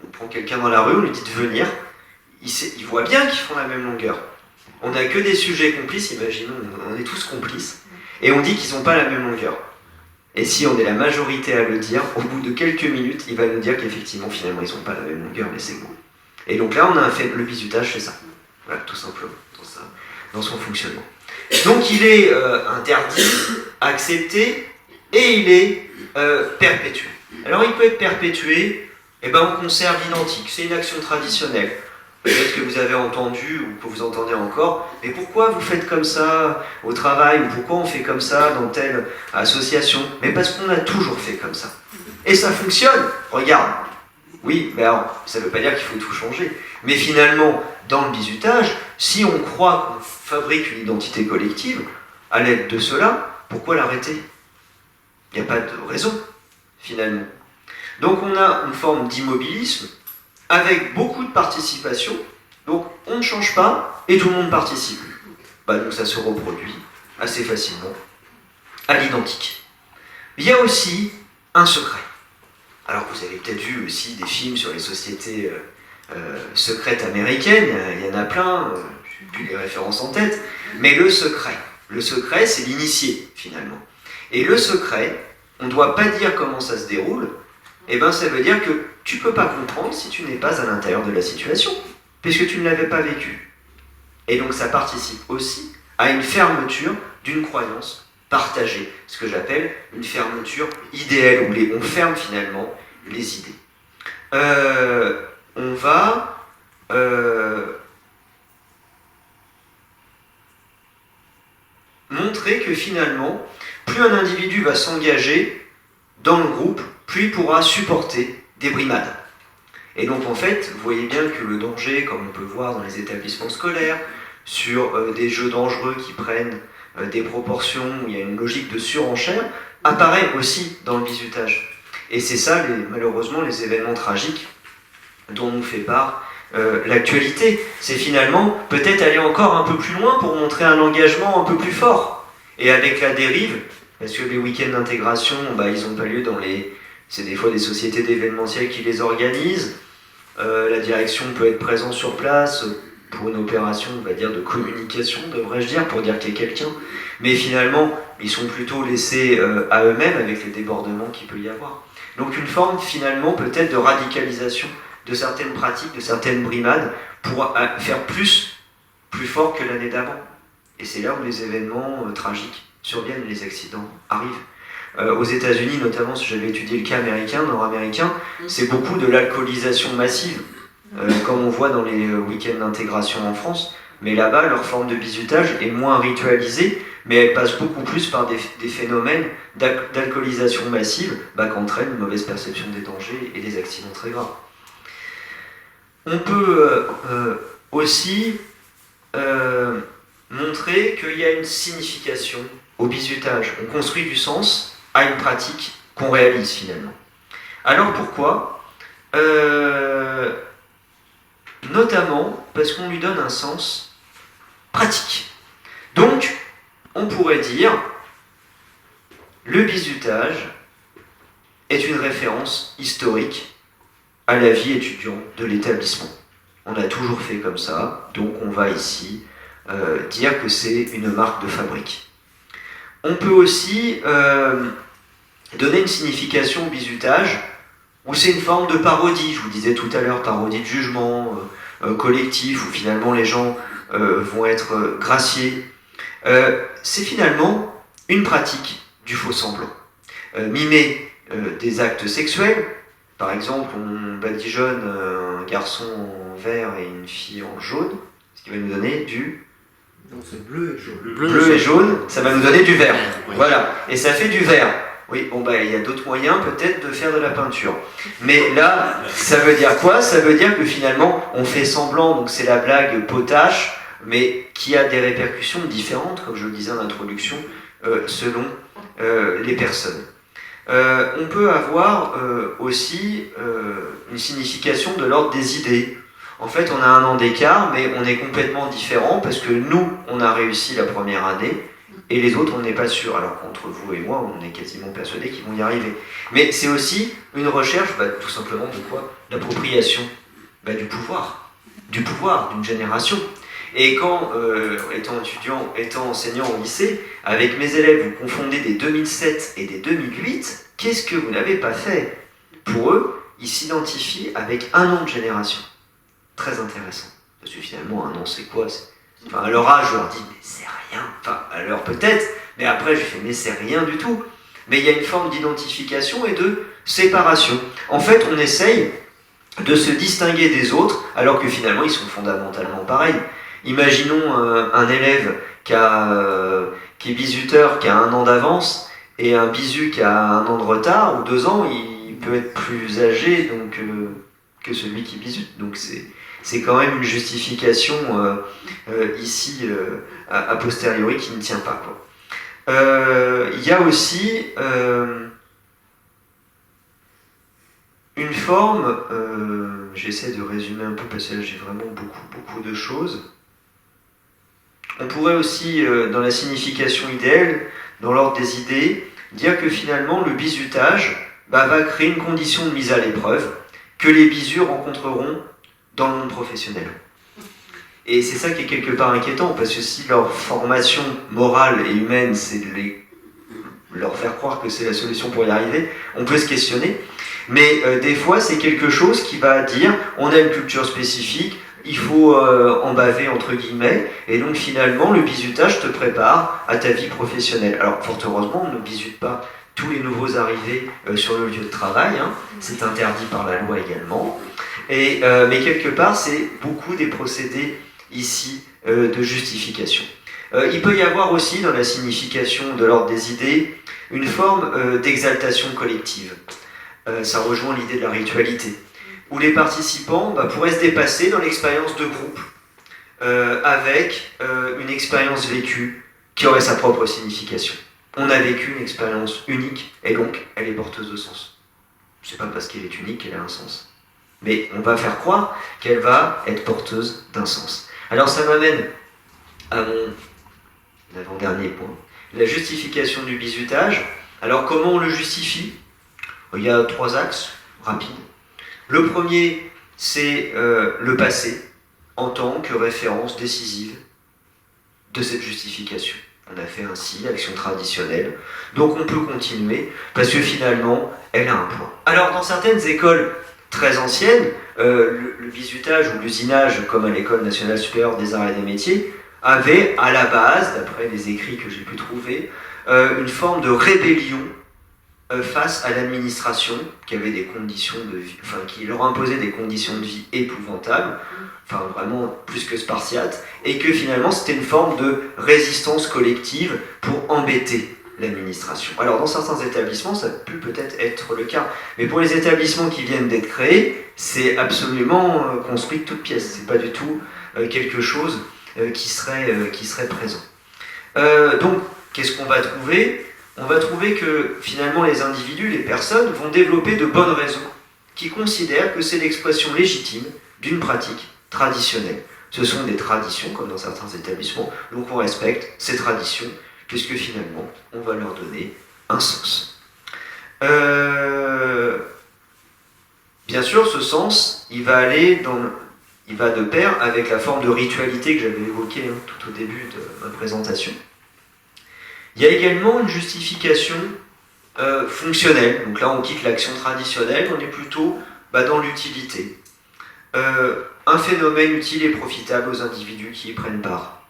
on prend quelqu'un dans la rue, on lui dit de venir, il voit bien qu'ils font la même longueur. On n'a que des sujets complices, imaginons, on est tous complices, et on dit qu'ils n'ont pas la même longueur. Et si on est la majorité à le dire, au bout de quelques minutes, il va nous dire qu'effectivement, finalement, ils n'ont pas la même longueur, mais c'est bon. Et donc là, on a fait le bizutage, c'est ça. Voilà, tout simplement, dans son fonctionnement. Donc il est interdit, accepté, et il est perpétué. Alors il peut être perpétué, on conserve l'identique, c'est une action traditionnelle. Peut-être que vous avez entendu, ou que vous entendez encore, mais pourquoi vous faites comme ça au travail, ou pourquoi on fait comme ça dans telle association? Mais parce qu'on a toujours fait comme ça. Et ça fonctionne, regarde. Oui, mais alors, ça ne veut pas dire qu'il faut tout changer. Mais finalement, dans le bizutage, si on croit qu'on fabrique une identité collective, à l'aide de cela, pourquoi l'arrêter? Il n'y a pas de raison, finalement. Donc on a une forme d'immobilisme, avec beaucoup de participation, donc on ne change pas et tout le monde participe. Donc ça se reproduit assez facilement à l'identique. Il y a aussi un secret. Alors vous avez peut-être vu aussi des films sur les sociétés secrètes américaines, il y en a plein, je n'ai plus les références en tête, mais le secret c'est l'initié finalement. Et le secret, on ne doit pas dire comment ça se déroule, ça veut dire que tu ne peux pas comprendre si tu n'es pas à l'intérieur de la situation, puisque tu ne l'avais pas vécu. Et donc ça participe aussi à une fermeture d'une croyance partagée, ce que j'appelle une fermeture idéale, où on ferme finalement les idées. on va montrer que finalement, plus un individu va s'engager dans le groupe, plus il pourra supporter des brimades. Et donc en fait, vous voyez bien que le danger, comme on peut voir dans les établissements scolaires, sur des jeux dangereux qui prennent des proportions où il y a une logique de surenchère, apparaît aussi dans le bizutage. Et c'est ça, malheureusement, les événements tragiques dont nous fait part l'actualité. C'est finalement peut-être aller encore un peu plus loin pour montrer un engagement un peu plus fort. Et avec la dérive, parce que les week-ends d'intégration, ils n'ont pas lieu dans les... C'est des fois des sociétés d'événementiel qui les organisent. La direction peut être présente sur place pour une opération, on va dire, de communication, devrais-je dire, pour dire qu'il y a quelqu'un. Mais finalement, ils sont plutôt laissés à eux-mêmes avec les débordements qu'il peut y avoir. Donc une forme, finalement, peut-être de radicalisation de certaines pratiques, de certaines brimades, pour faire plus fort que l'année d'avant. Et c'est là où les événements tragiques surviennent, les accidents arrivent. Aux États-Unis, notamment, si j'avais étudié le cas américain, nord-américain, c'est beaucoup de l'alcoolisation massive, comme on voit dans les week-ends d'intégration en France. Mais là-bas, leur forme de bizutage est moins ritualisée, mais elle passe beaucoup plus par des phénomènes d'alcoolisation massive qu'entraînent une mauvaise perception des dangers et des accidents très graves. On peut aussi montrer qu'il y a une signification au bizutage. On construit du sens à une pratique qu'on réalise finalement. Alors pourquoi ? Notamment parce qu'on lui donne un sens pratique. Donc, on pourrait dire le bizutage est une référence historique à la vie étudiante de l'établissement. On a toujours fait comme ça, donc on va ici dire que c'est une marque de fabrique. On peut aussi donner une signification au bizutage où c'est une forme de parodie, je vous disais tout à l'heure, parodie de jugement collectif, où finalement les gens vont être graciés. C'est finalement une pratique du faux semblant. Mimer des actes sexuels, par exemple, on badigeonne un garçon en vert et une fille en jaune, ce qui va nous donner du... Non, c'est bleu et jaune. Bleu et jaune, ça va nous donner du vert. Oui. Voilà, et ça fait du vert. Oui, il y a d'autres moyens peut-être de faire de la peinture. Mais là, ça veut dire quoi ? Ça veut dire que finalement, on fait semblant, donc c'est la blague potache, mais qui a des répercussions différentes, comme je le disais en introduction, selon les personnes. On peut avoir aussi une signification de l'ordre des idées. En fait, on a 1 an d'écart, mais on est complètement différents parce que nous, on a réussi la première année et les autres, on n'est pas sûr. Alors qu'entre vous et moi, on est quasiment persuadés qu'ils vont y arriver. Mais c'est aussi une recherche, tout simplement, de quoi ? L'appropriation du pouvoir d'une génération. Et quand, étant étudiant, étant enseignant au lycée, avec mes élèves, vous confondez des 2007 et des 2008, qu'est-ce que vous n'avez pas fait ? Pour eux, ils s'identifient avec 1 an de génération. Très intéressant. Parce que finalement, 1 an, c'est quoi ? À leur âge, je leur dis, mais c'est rien. À leur peut-être, mais après, je fais, mais c'est rien du tout. Mais il y a une forme d'identification et de séparation. En fait, on essaye de se distinguer des autres, alors que finalement, ils sont fondamentalement pareils. Imaginons un élève qui est bizuteur, qui a 1 an d'avance, et un bisu qui a 1 an de retard, ou 2 ans, il peut être plus âgé que celui qui bisute. Donc c'est quand même une justification ici, a posteriori, qui ne tient pas, quoi. Il y a aussi une forme, j'essaie de résumer un peu parce que là j'ai vraiment beaucoup de choses. On pourrait aussi, dans la signification idéale, dans l'ordre des idées, dire que finalement le bizutage va créer une condition de mise à l'épreuve que les bisus rencontreront dans le monde professionnel. Et c'est ça qui est quelque part inquiétant, parce que si leur formation morale et humaine, c'est de leur faire croire que c'est la solution pour y arriver, on peut se questionner. Mais des fois, c'est quelque chose qui va dire, on a une culture spécifique, il faut en baver entre guillemets, et donc finalement, le bizutage te prépare à ta vie professionnelle. Alors, fort heureusement, on ne bizute pas tous les nouveaux arrivés sur le lieu de travail, hein. C'est interdit par la loi également. Mais quelque part, c'est beaucoup des procédés ici de justification. Il peut y avoir aussi dans la signification de l'ordre des idées une forme d'exaltation collective. Ça rejoint l'idée de la ritualité, où les participants pourraient se dépasser dans l'expérience de groupe avec une expérience vécue qui aurait sa propre signification. On a vécu une expérience unique et donc elle est porteuse de sens. C'est pas parce qu'elle est unique qu'elle a un sens. Mais on va faire croire qu'elle va être porteuse d'un sens. Alors ça m'amène à mon avant-dernier point. La justification du bizutage. Alors comment on le justifie ? Il y a 3 axes rapides. Le premier, c'est le passé en tant que référence décisive de cette justification. On a fait ainsi l'action traditionnelle, donc on peut continuer parce que finalement, elle a un point. Alors dans certaines écoles très anciennes, le bizutage ou l'usinage, comme à l'École nationale supérieure des arts et des métiers, avait à la base, d'après les écrits que j'ai pu trouver, une forme de rébellion face à l'administration qui avait des conditions de vie, qui leur imposait des conditions de vie épouvantables, vraiment plus que spartiates, et que finalement c'était une forme de résistance collective pour embêter l'administration. Alors dans certains établissements, ça peut peut-être être le cas, mais pour les établissements qui viennent d'être créés, c'est absolument construit de toutes pièces. C'est pas du tout quelque chose qui serait présent. Donc, qu'est-ce qu'on va trouver ? On va trouver que finalement les individus, les personnes, vont développer de bonnes raisons qui considèrent que c'est l'expression légitime d'une pratique traditionnelle. Ce sont des traditions, comme dans certains établissements, donc on respecte ces traditions, puisque finalement, on va leur donner un sens. Bien sûr, ce sens, il va de pair avec la forme de ritualité que j'avais évoquée tout au début de ma présentation. Il y a également une justification fonctionnelle. Donc là, on quitte l'action traditionnelle, on est plutôt dans l'utilité. Un phénomène utile et profitable aux individus qui y prennent part.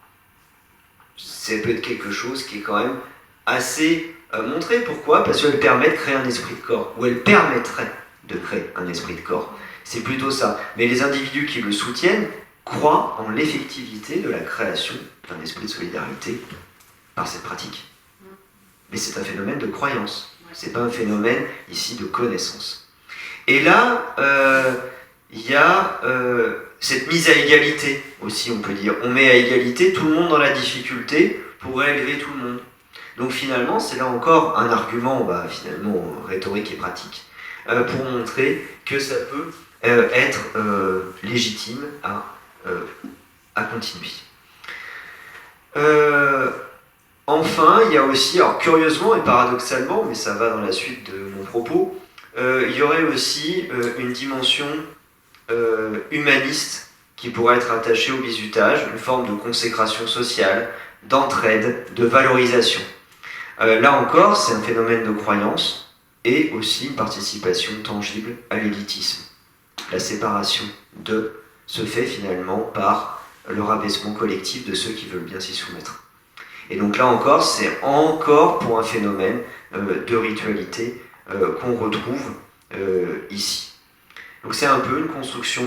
Ça peut être quelque chose qui est quand même assez montré. Pourquoi ? Parce qu'elle permet de créer un esprit de corps, ou elle permettrait de créer un esprit de corps. C'est plutôt ça. Mais les individus qui le soutiennent croient en l'effectivité de la création d'un esprit de solidarité par cette pratique. Mais c'est un phénomène de croyance. C'est pas un phénomène ici de connaissance. Et là, il y a cette mise à égalité aussi, on peut dire. On met à égalité tout le monde dans la difficulté pour élever tout le monde. Donc finalement, c'est là encore un argument finalement rhétorique et pratique pour montrer que ça peut être légitime à continuer. Enfin, il y a aussi, alors curieusement et paradoxalement, mais ça va dans la suite de mon propos, il y aurait aussi une dimension humaniste qui pourrait être attachée au bizutage, une forme de consécration sociale, d'entraide, de valorisation. Là encore, c'est un phénomène de croyance et aussi une participation tangible à l'élitisme. La séparation se fait finalement par le rabaissement collectif de ceux qui veulent bien s'y soumettre. Et donc là encore, c'est encore pour un phénomène de ritualité qu'on retrouve ici. Donc c'est un peu une construction,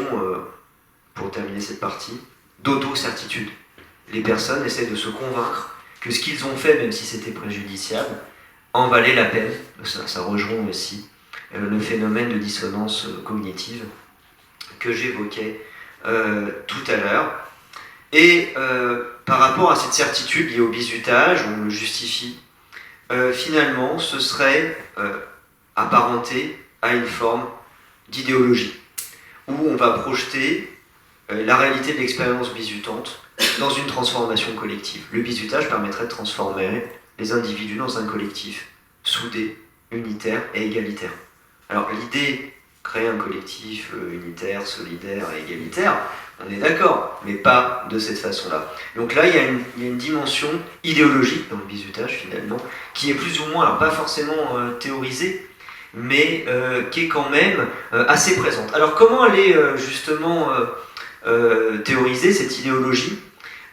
pour terminer cette partie, d'auto-certitude. Les personnes essaient de se convaincre que ce qu'ils ont fait, même si c'était préjudiciable, en valait la peine. Ça rejoint aussi le phénomène de dissonance cognitive que j'évoquais tout à l'heure. Et par rapport à cette certitude liée au bizutage, on le justifie, finalement, ce serait apparenté à une forme d'idéologie, où on va projeter la réalité de l'expérience bizutante dans une transformation collective. Le bizutage permettrait de transformer les individus dans un collectif soudé, unitaire et égalitaire. Alors l'idée, créer un collectif unitaire, solidaire et égalitaire, on est d'accord, mais pas de cette façon-là. Donc là, il y a une dimension idéologique dans le bizutage, finalement, qui est plus ou moins, alors pas forcément théorisée, mais qui est quand même assez présente. Alors comment elle est justement théorisée, cette idéologie ?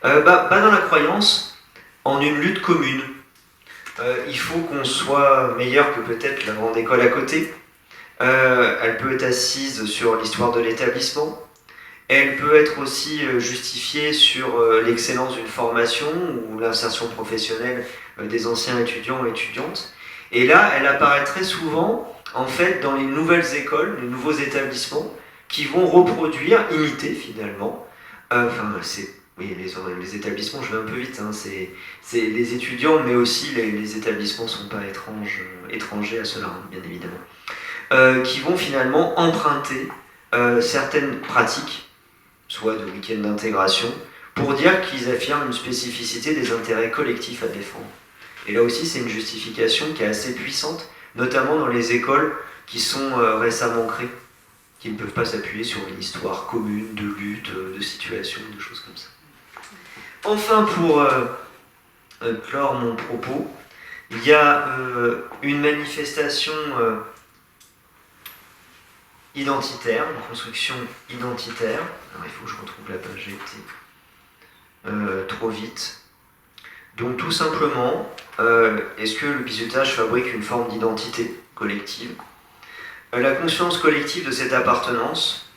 Dans la croyance en une lutte commune. il faut qu'on soit meilleur que peut-être la grande école à côté. Elle peut être assise sur l'histoire de l'établissement. Elle peut être aussi justifiée sur l'excellence d'une formation ou l'insertion professionnelle des anciens étudiants et étudiantes. Et là, elle apparaît très souvent, en fait, dans les nouvelles écoles, les nouveaux établissements, qui vont reproduire, imiter finalement. Oui, les établissements, je vais un peu vite, hein, c'est les étudiants, mais aussi les établissements ne sont pas étrangers à cela, hein, bien évidemment, qui vont finalement emprunter certaines pratiques, soit de week-end d'intégration, pour dire qu'ils affirment une spécificité des intérêts collectifs à défendre. Et là aussi, c'est une justification qui est assez puissante, notamment dans les écoles qui sont récemment créées, qui ne peuvent pas s'appuyer sur une histoire commune de lutte, de situation, de choses comme ça. Enfin, pour clore mon propos, il y a une manifestation identitaire, une construction identitaire. Alors il faut que je retrouve la page, j'ai été trop vite. Donc tout simplement, est-ce que le bizutage fabrique une forme d'identité collective ? La conscience collective de cette appartenance,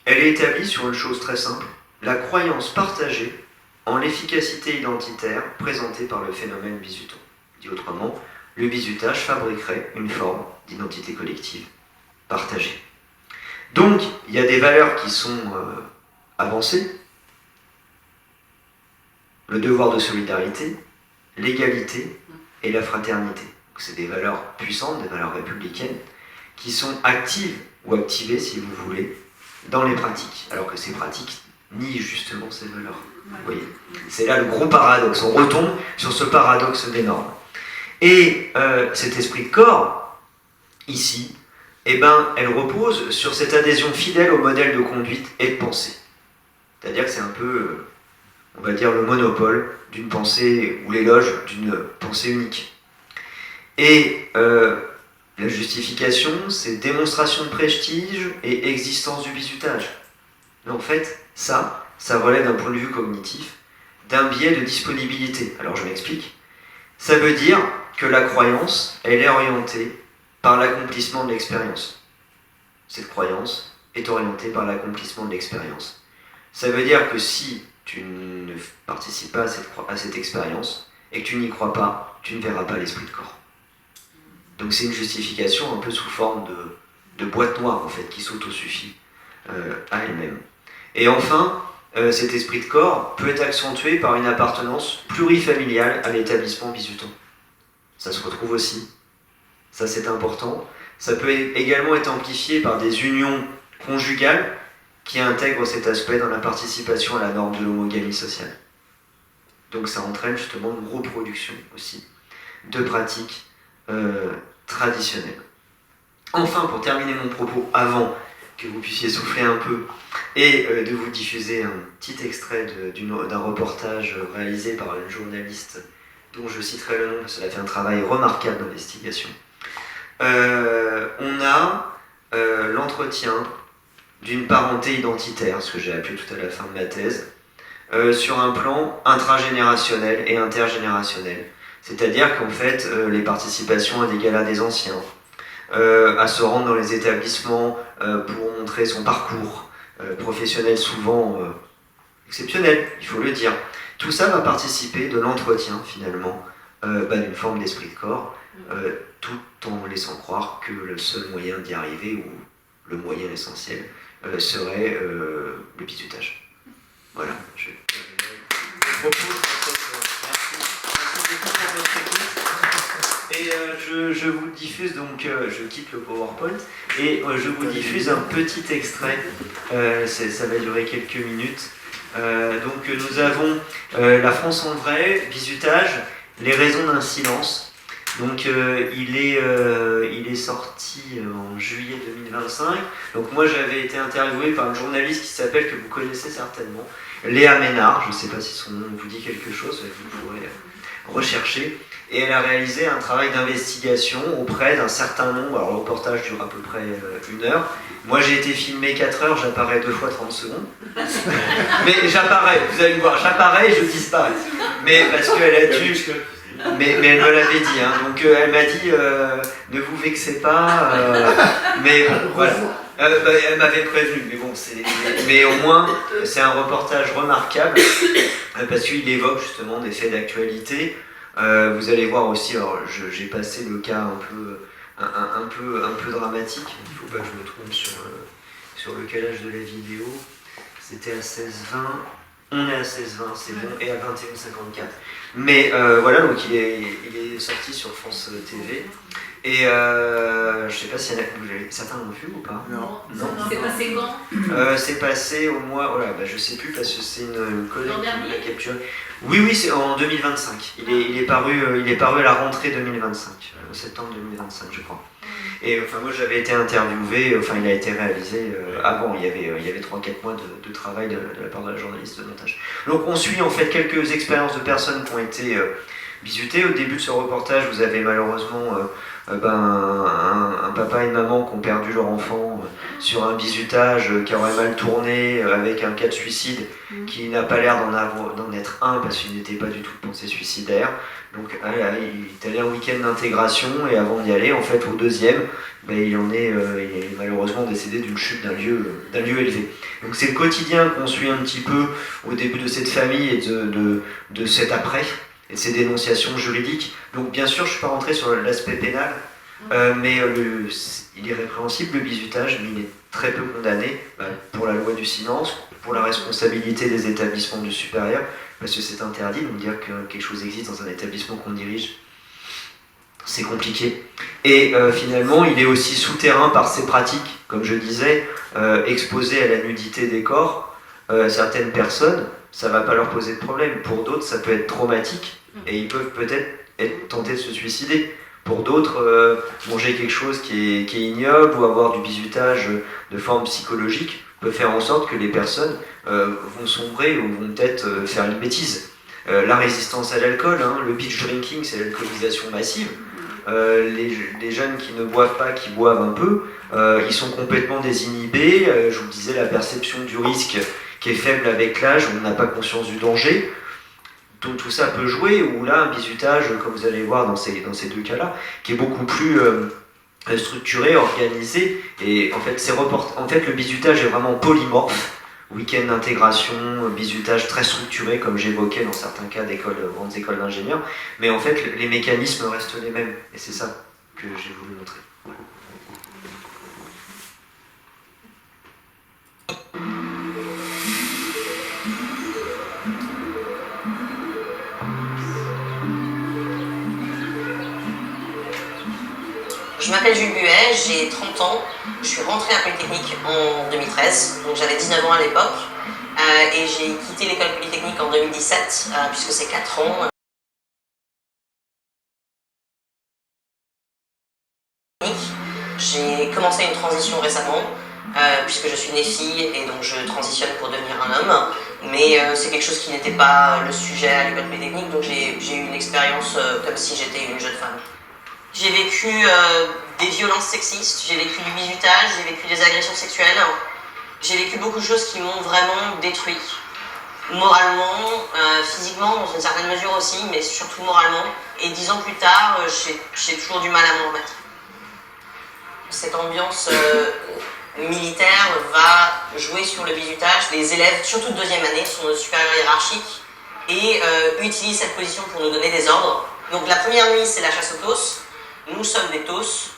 elle est établie sur une chose très simple, la croyance partagée en l'efficacité identitaire présentée par le phénomène bizuton. Dit autrement, le bizutage fabriquerait une forme d'identité collective partagée. Donc, il y a des valeurs qui sont avancées. Le devoir de solidarité, l'égalité et la fraternité. C'est des valeurs puissantes, des valeurs républicaines, qui sont actives ou activées, si vous voulez, dans les pratiques. Alors que ces pratiques nient justement ces valeurs. Vous voyez, c'est là le gros paradoxe. On retombe sur ce paradoxe des normes. Et cet esprit de corps, ici, elle repose sur cette adhésion fidèle au modèle de conduite et de pensée. C'est-à-dire que c'est un peu, on va dire, le monopole d'une pensée, ou l'éloge d'une pensée unique. Et la justification, c'est démonstration de prestige et existence du bizutage. Mais en fait, ça relève d'un point de vue cognitif, d'un biais de disponibilité. Alors je m'explique. Ça veut dire que la croyance, elle est orientée par l'accomplissement de l'expérience. Cette croyance est orientée par l'accomplissement de l'expérience. Ça veut dire que si tu ne participes pas à cette expérience et que tu n'y crois pas, tu ne verras pas l'esprit de corps. Donc c'est une justification un peu sous forme de boîte noire en fait, qui s'autosuffit à elle-même. Et enfin, cet esprit de corps peut être accentué par une appartenance plurifamiliale à l'établissement bizuton. Ça se retrouve aussi. Ça c'est important. Ça peut également être amplifié par des unions conjugales qui intègrent cet aspect dans la participation à la norme de l'homogamie sociale. Donc ça entraîne justement une reproduction aussi de pratiques traditionnelles. Enfin, pour terminer mon propos, avant que vous puissiez souffler un peu et de vous diffuser un petit extrait d'un reportage réalisé par une journaliste dont je citerai le nom parce qu'elle a fait un travail remarquable d'investigation. On a l'entretien d'une parenté identitaire, ce que j'ai appelé tout à la fin de ma thèse, sur un plan intragénérationnel et intergénérationnel. C'est-à-dire qu'en fait, les participations à des galas des anciens, à se rendre dans les établissements pour montrer son parcours professionnel souvent exceptionnel, il faut le dire. Tout ça va participer de l'entretien finalement d'une forme d'esprit de corps, tout en laissant croire que le seul moyen d'y arriver, ou le moyen essentiel, serait le bizutage. Voilà. Je propose et je vous diffuse donc, je quitte le PowerPoint et je vous diffuse un petit extrait, ça va durer quelques minutes. Donc nous avons La France en vrai, bizutage, les raisons d'un silence. Donc il est sorti en juillet 2025. Donc moi j'avais été interviewé par une journaliste qui s'appelle, que vous connaissez certainement, Léa Ménard, je ne sais pas si son nom vous dit quelque chose, vous pourrez rechercher. Et elle a réalisé un travail d'investigation auprès d'un certain nombre, alors le reportage dure à peu près 1 heure. Moi j'ai été filmé 4 heures, j'apparais 2 fois 30 secondes. Mais j'apparais, vous allez me voir, j'apparais et je disparais. Mais parce qu'elle a dû... Mais elle me l'avait dit, hein, donc elle m'a dit ne vous vexez pas, mais bon, voilà. Elle m'avait prévenu, mais bon, mais au moins c'est un reportage remarquable parce qu'il évoque justement des faits d'actualité. Vous allez voir aussi, alors j'ai passé le cas un peu dramatique. Il ne faut pas que je me trompe sur le calage de la vidéo. C'était à 16h20. On est à 16h20, c'est bon, et à 21h54. Mais voilà, donc il est sorti sur France TV. Et je sais pas si certains l'ont vu ou pas. Non. C'est passé quand c'est passé au mois. Oh là, je sais plus parce que c'est une collègue qui l'a capturé. Oui, c'est en 2025. Il est paru à la rentrée 2025, septembre 2025, je crois. Et enfin, moi j'avais été interviewé, enfin il a été réalisé avant, il y avait 3-4 mois de travail de la part de la journaliste de montage. Donc on suit en fait quelques expériences de personnes qui ont été bizutées. Au début de ce reportage, vous avez malheureusement un papa et une maman qui ont perdu leur enfant sur un bizutage qui aurait mal tourné, avec un cas de suicide qui n'a pas l'air d'en être un parce qu'il n'était pas du tout de pensée suicidaire. Donc il est allé un week-end d'intégration et avant d'y aller, en fait au deuxième, il est malheureusement décédé d'une chute d'un lieu élevé. Donc c'est le quotidien qu'on suit un petit peu au début de cette famille et de cet après, et de ces dénonciations juridiques. Donc bien sûr je ne suis pas rentré sur l'aspect pénal, mais il est répréhensible le bizutage, mais il est très peu condamné pour la loi du silence, pour la responsabilité des établissements du supérieur, parce que c'est interdit, donc dire que quelque chose existe dans un établissement qu'on dirige, c'est compliqué. Et finalement, il est aussi souterrain par ses pratiques, comme je disais, exposé à la nudité des corps. Certaines personnes, ça ne va pas leur poser de problème. Pour d'autres, ça peut être traumatique, et ils peuvent peut-être être tentés de se suicider. Pour d'autres, manger quelque chose qui est ignoble ou avoir du bizutage de forme psychologique peut faire en sorte que les personnes vont sombrer ou vont peut-être faire une bêtise. La résistance à l'alcool, le binge drinking, c'est l'alcoolisation massive. Les jeunes qui ne boivent pas, qui boivent un peu, ils sont complètement désinhibés. Je vous disais, la perception du risque qui est faible avec l'âge, on n'a pas conscience du danger. Donc tout ça peut jouer, ou là, un bizutage, comme vous allez voir dans ces deux cas-là, qui est beaucoup plus structuré, organisé, et en fait le bizutage est vraiment polymorphe, week-end d'intégration, bizutage très structuré comme j'évoquais dans certains cas grandes écoles d'ingénieurs, mais en fait les mécanismes restent les mêmes, et c'est ça que j'ai voulu montrer. Je m'appelle Jules Buet, j'ai 30 ans, je suis rentrée à Polytechnique en 2013, donc j'avais 19 ans à l'époque, et j'ai quitté l'école Polytechnique en 2017, puisque c'est 4 ans. J'ai commencé une transition récemment, puisque je suis née fille et donc je transitionne pour devenir un homme, mais c'est quelque chose qui n'était pas le sujet à l'école Polytechnique, donc j'ai eu une expérience comme si j'étais une jeune femme. J'ai vécu des violences sexistes, j'ai vécu du bizutage, j'ai vécu des agressions sexuelles. J'ai vécu beaucoup de choses qui m'ont vraiment détruit. Moralement, physiquement dans une certaine mesure aussi, mais surtout moralement. Et 10 ans plus tard, j'ai toujours du mal à m'en remettre. Cette ambiance militaire va jouer sur le bizutage. Les élèves, surtout de deuxième année, sont nos supérieurs hiérarchiques et utilisent cette position pour nous donner des ordres. Donc la première nuit, c'est la chasse aux tosses. Nous sommes des TOS,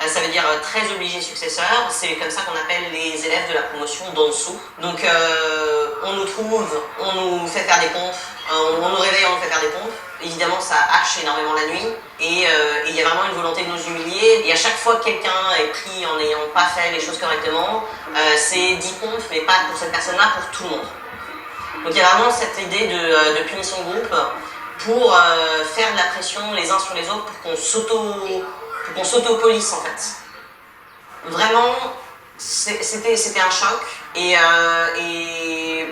ça veut dire très obligés successeurs, c'est comme ça qu'on appelle les élèves de la promotion d'en dessous. Donc on nous trouve, on nous fait faire des pompes, on nous réveille, on nous fait faire des pompes. Évidemment ça hache énormément la nuit et il y a vraiment une volonté de nous humilier. Et à chaque fois que quelqu'un est pris en n'ayant pas fait les choses correctement, c'est 10 pompes, mais pas pour cette personne-là, pour tout le monde. Donc il y a vraiment cette idée de punition de groupe pour faire de la pression les uns sur les autres pour qu'on s'auto-police en fait. Vraiment, c'était un choc et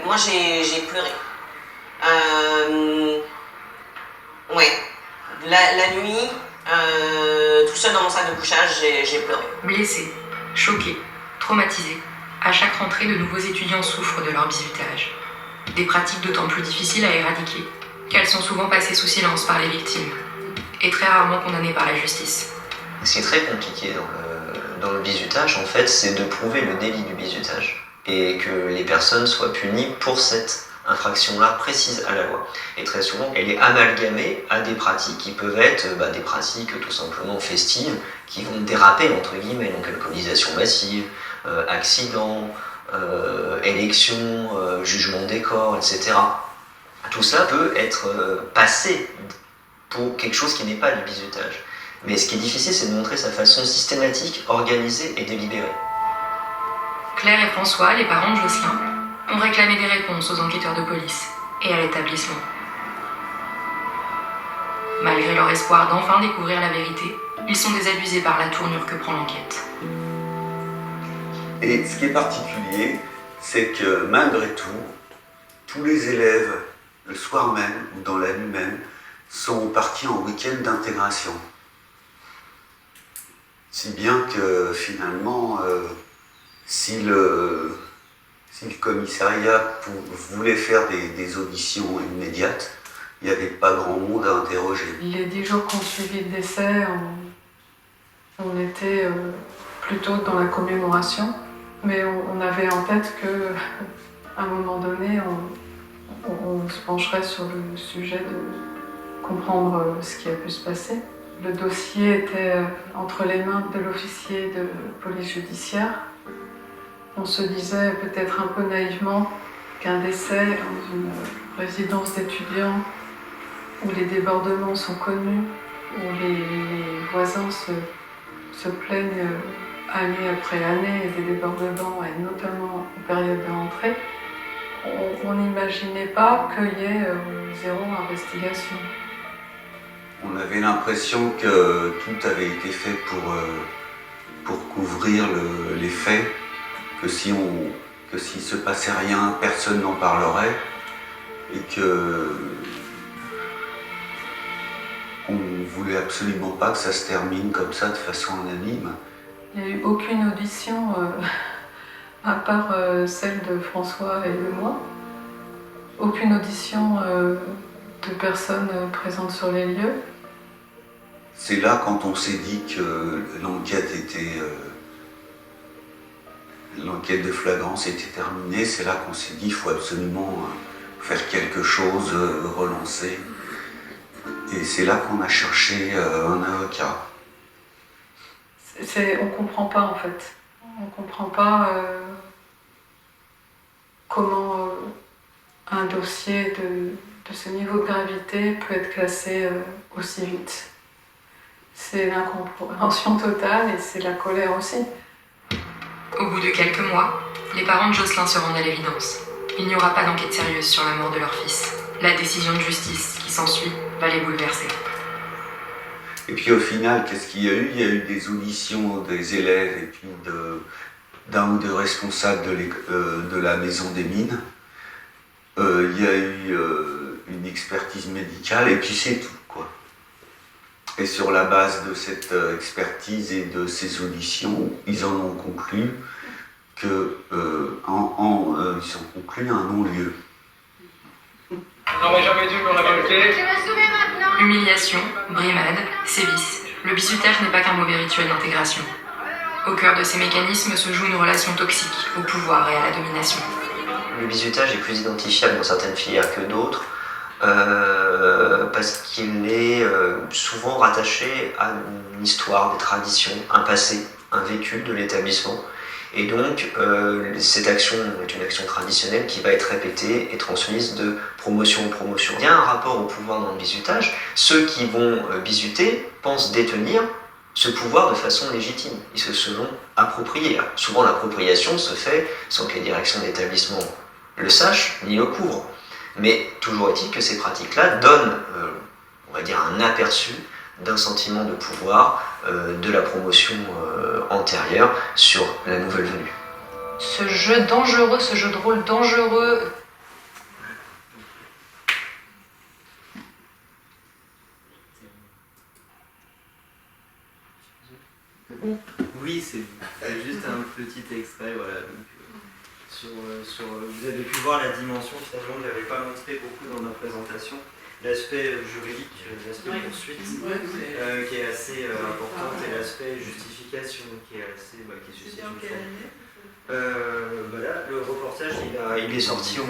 moi j'ai pleuré. Ouais, la nuit, tout seul dans mon sac de couchage, j'ai pleuré. Blessé, choqué, traumatisé, à chaque rentrée de nouveaux étudiants souffrent de leur bizutage. Des pratiques d'autant plus difficiles à éradiquer qu'elles sont souvent passées sous silence par les victimes. et très rarement condamnés par la justice. Ce qui est très compliqué dans le bizutage, en fait, c'est de prouver le délit du bizutage et que les personnes soient punies pour cette infraction-là précise à la loi. Et très souvent, elle est amalgamée à des pratiques qui peuvent être des pratiques tout simplement festives, qui vont déraper, entre guillemets, donc alcoolisation massive, accident, élection, jugement des corps, etc. Tout ça peut être passé pour quelque chose qui n'est pas du bizutage. Mais ce qui est difficile, c'est de montrer sa façon systématique, organisée et délibérée. Claire et François, les parents de Jocelyn, ont réclamé des réponses aux enquêteurs de police et à l'établissement. Malgré leur espoir d'enfin découvrir la vérité, ils sont désabusés par la tournure que prend l'enquête. Et ce qui est particulier, c'est que malgré tout, tous les élèves, le soir même ou dans la nuit même, sont partis en week-end d'intégration. Si bien que finalement, si le commissariat voulait faire des auditions immédiates, il n'y avait pas grand monde à interroger. Les 10 jours qu'on suivit le décès, on était plutôt dans la commémoration, mais on avait en tête qu'à un moment donné, on se pencherait sur le sujet de comprendre ce qui a pu se passer. Le dossier était entre les mains de l'officier de police judiciaire. On se disait peut-être un peu naïvement qu'un décès dans une résidence d'étudiants où les débordements sont connus, où les voisins se plaignent année après année des débordements, et notamment en période de rentrée, on n'imaginait pas qu'il y ait zéro investigation. On avait l'impression que tout avait été fait pour couvrir les faits, que s'il se passait rien, personne n'en parlerait, et qu'on ne voulait absolument pas que ça se termine comme ça de façon anonyme. Il n'y a eu aucune audition, à part celle de François et de moi. Aucune audition de personnes présentes sur les lieux. C'est là, quand on s'est dit que l'enquête de flagrance était terminée, c'est là qu'on s'est dit qu'il faut absolument faire quelque chose, relancer. Et c'est là qu'on a cherché un avocat. On ne comprend pas en fait. On ne comprend pas comment un dossier de ce niveau de gravité peut être classé aussi vite. C'est l'incompréhension totale et c'est la colère aussi. Au bout de quelques mois, les parents de Jocelyn se rendent à l'évidence. Il n'y aura pas d'enquête sérieuse sur la mort de leur fils. La décision de justice qui s'ensuit va les bouleverser. Et puis au final, qu'est-ce qu'il y a eu ? Il y a eu des auditions des élèves et puis d'un ou deux responsables de la maison des mines. Il y a eu une expertise médicale et puis c'est tout, quoi. Et sur la base de cette expertise et de ces auditions, ils en ont conclu ils ont conclu un non-lieu. N'aurais jamais dû me révolter. Humiliation, brimade, sévices. Le bizutage n'est pas qu'un mauvais rituel d'intégration. Au cœur de ces mécanismes se joue une relation toxique au pouvoir et à la domination. Le bizutage est plus identifiable dans certaines filières que d'autres parce qu'il est souvent rattaché à une histoire, des traditions, un passé, un vécu de l'établissement. Et donc, cette action est une action traditionnelle qui va être répétée et transmise de promotion en promotion. Il y a un rapport au pouvoir dans le bizutage. Ceux qui vont bizuter pensent détenir ce pouvoir de façon légitime. Ils se sont appropriés. Alors, souvent, l'appropriation se fait sans que les directions d'établissement le sachent ni le couvrent. Mais toujours est-il que ces pratiques-là donnent, on va dire, un aperçu d'un sentiment de pouvoir de la promotion antérieure sur la nouvelle venue. Ce jeu dangereux, ce jeu de rôle dangereux. Oui, c'est juste un petit extrait, voilà. Donc, vous avez pu voir la dimension finalement que je n'avais pas montré beaucoup dans ma présentation. l'aspect juridique, l'aspect poursuite, qui est assez important, et l'aspect justification, qui est assez... qui est là, le reportage, il est sorti en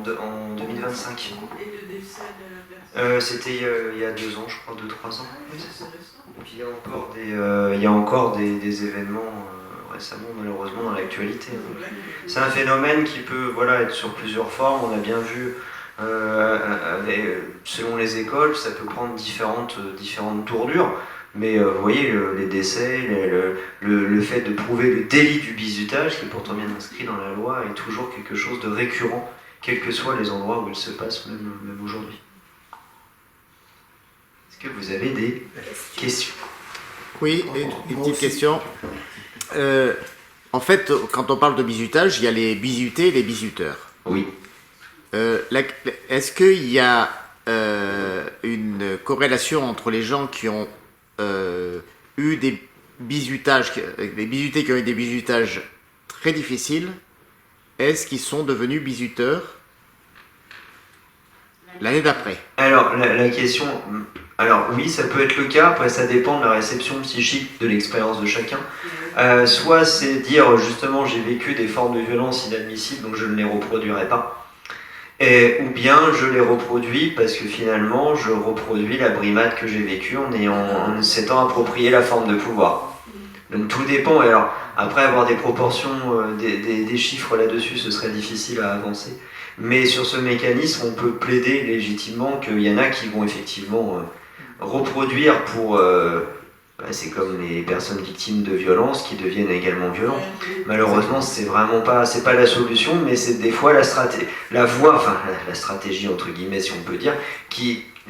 2025. Et le décès de la personne C'était il y a 2 ans, je crois, 2-3 ans. Et puis il y a encore des événements récemment, malheureusement, dans l'actualité. C'est un phénomène qui peut être sur plusieurs formes. On a bien vu, selon les écoles, ça peut prendre différentes tournures. Mais vous voyez, les décès, le fait de prouver le délit du bizutage, qui est pourtant bien inscrit dans la loi, est toujours quelque chose de récurrent, quels que soient les endroits où il se passe, même aujourd'hui. Est-ce que vous avez des questions? Oui, une petite question. En fait, quand on parle de bizutage, il y a les bizutés et les bizuteurs. Oui. Est-ce qu'il y a une corrélation entre les gens qui ont eu des bizutages, des bizutés qui ont eu des bizutages très difficiles, est-ce qu'ils sont devenus bizuteurs l'année d'après? Alors, la question... Alors oui, ça peut être le cas, après ça dépend de la réception psychique de l'expérience de chacun. Soit c'est dire justement j'ai vécu des formes de violence inadmissibles donc je ne les reproduirai pas. Ou bien je les reproduis parce que finalement je reproduis la brimade que j'ai vécue en s'étant approprié la forme de pouvoir. Donc tout dépend, et alors après avoir des proportions, des chiffres là-dessus ce serait difficile à avancer. Mais sur ce mécanisme on peut plaider légitimement qu'il y en a qui vont effectivement... reproduire pour... c'est comme les personnes victimes de violences qui deviennent également violents. Malheureusement, c'est pas la solution, mais c'est des fois la stratégie entre guillemets si on peut dire,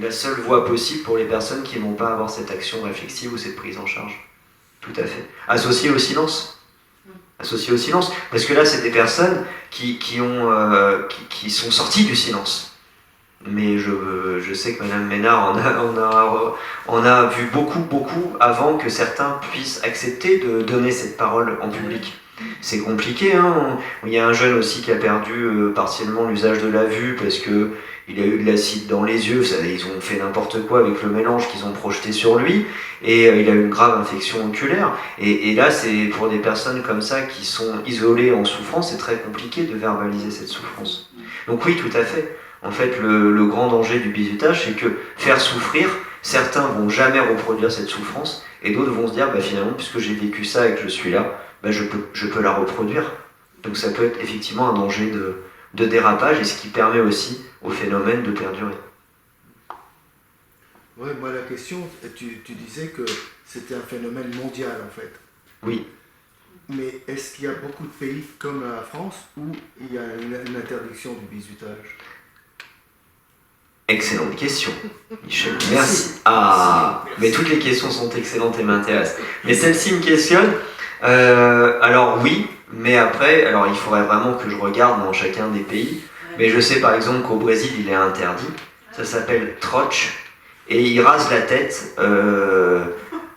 la seule voie possible pour les personnes qui vont pas avoir cette action réflexive ou cette prise en charge. Tout à fait. Associée au silence. Parce que là, c'est des personnes qui sont sorties du silence. Mais je sais que Madame Ménard en a vu beaucoup avant que certains puissent accepter de donner cette parole en public. C'est compliqué, hein. Il y a un jeune aussi qui a perdu partiellement l'usage de la vue parce que il a eu de l'acide dans les yeux, ils ont fait n'importe quoi avec le mélange qu'ils ont projeté sur lui, et il a eu une grave infection oculaire. Et là, c'est pour des personnes comme ça qui sont isolées en souffrance, c'est très compliqué de verbaliser cette souffrance. Donc oui, tout à fait. En fait, le grand danger du bizutage, c'est que faire souffrir, certains vont jamais reproduire cette souffrance, et d'autres vont se dire, finalement, puisque j'ai vécu ça et que je suis là, je peux la reproduire. Donc ça peut être effectivement un danger de dérapage, et ce qui permet aussi au phénomène de perdurer. Oui, moi la question, tu disais que c'était un phénomène mondial en fait. Oui. Mais est-ce qu'il y a beaucoup de pays comme la France où il y a une interdiction du bizutage? Excellente question, Michel. Merci. Mais toutes les questions sont excellentes et m'intéressent. Mais celle-ci me questionne. Alors oui, mais après, il faudrait vraiment que je regarde dans chacun des pays. Mais je sais par exemple qu'au Brésil, il est interdit. Ça s'appelle troche. Et il rase la tête.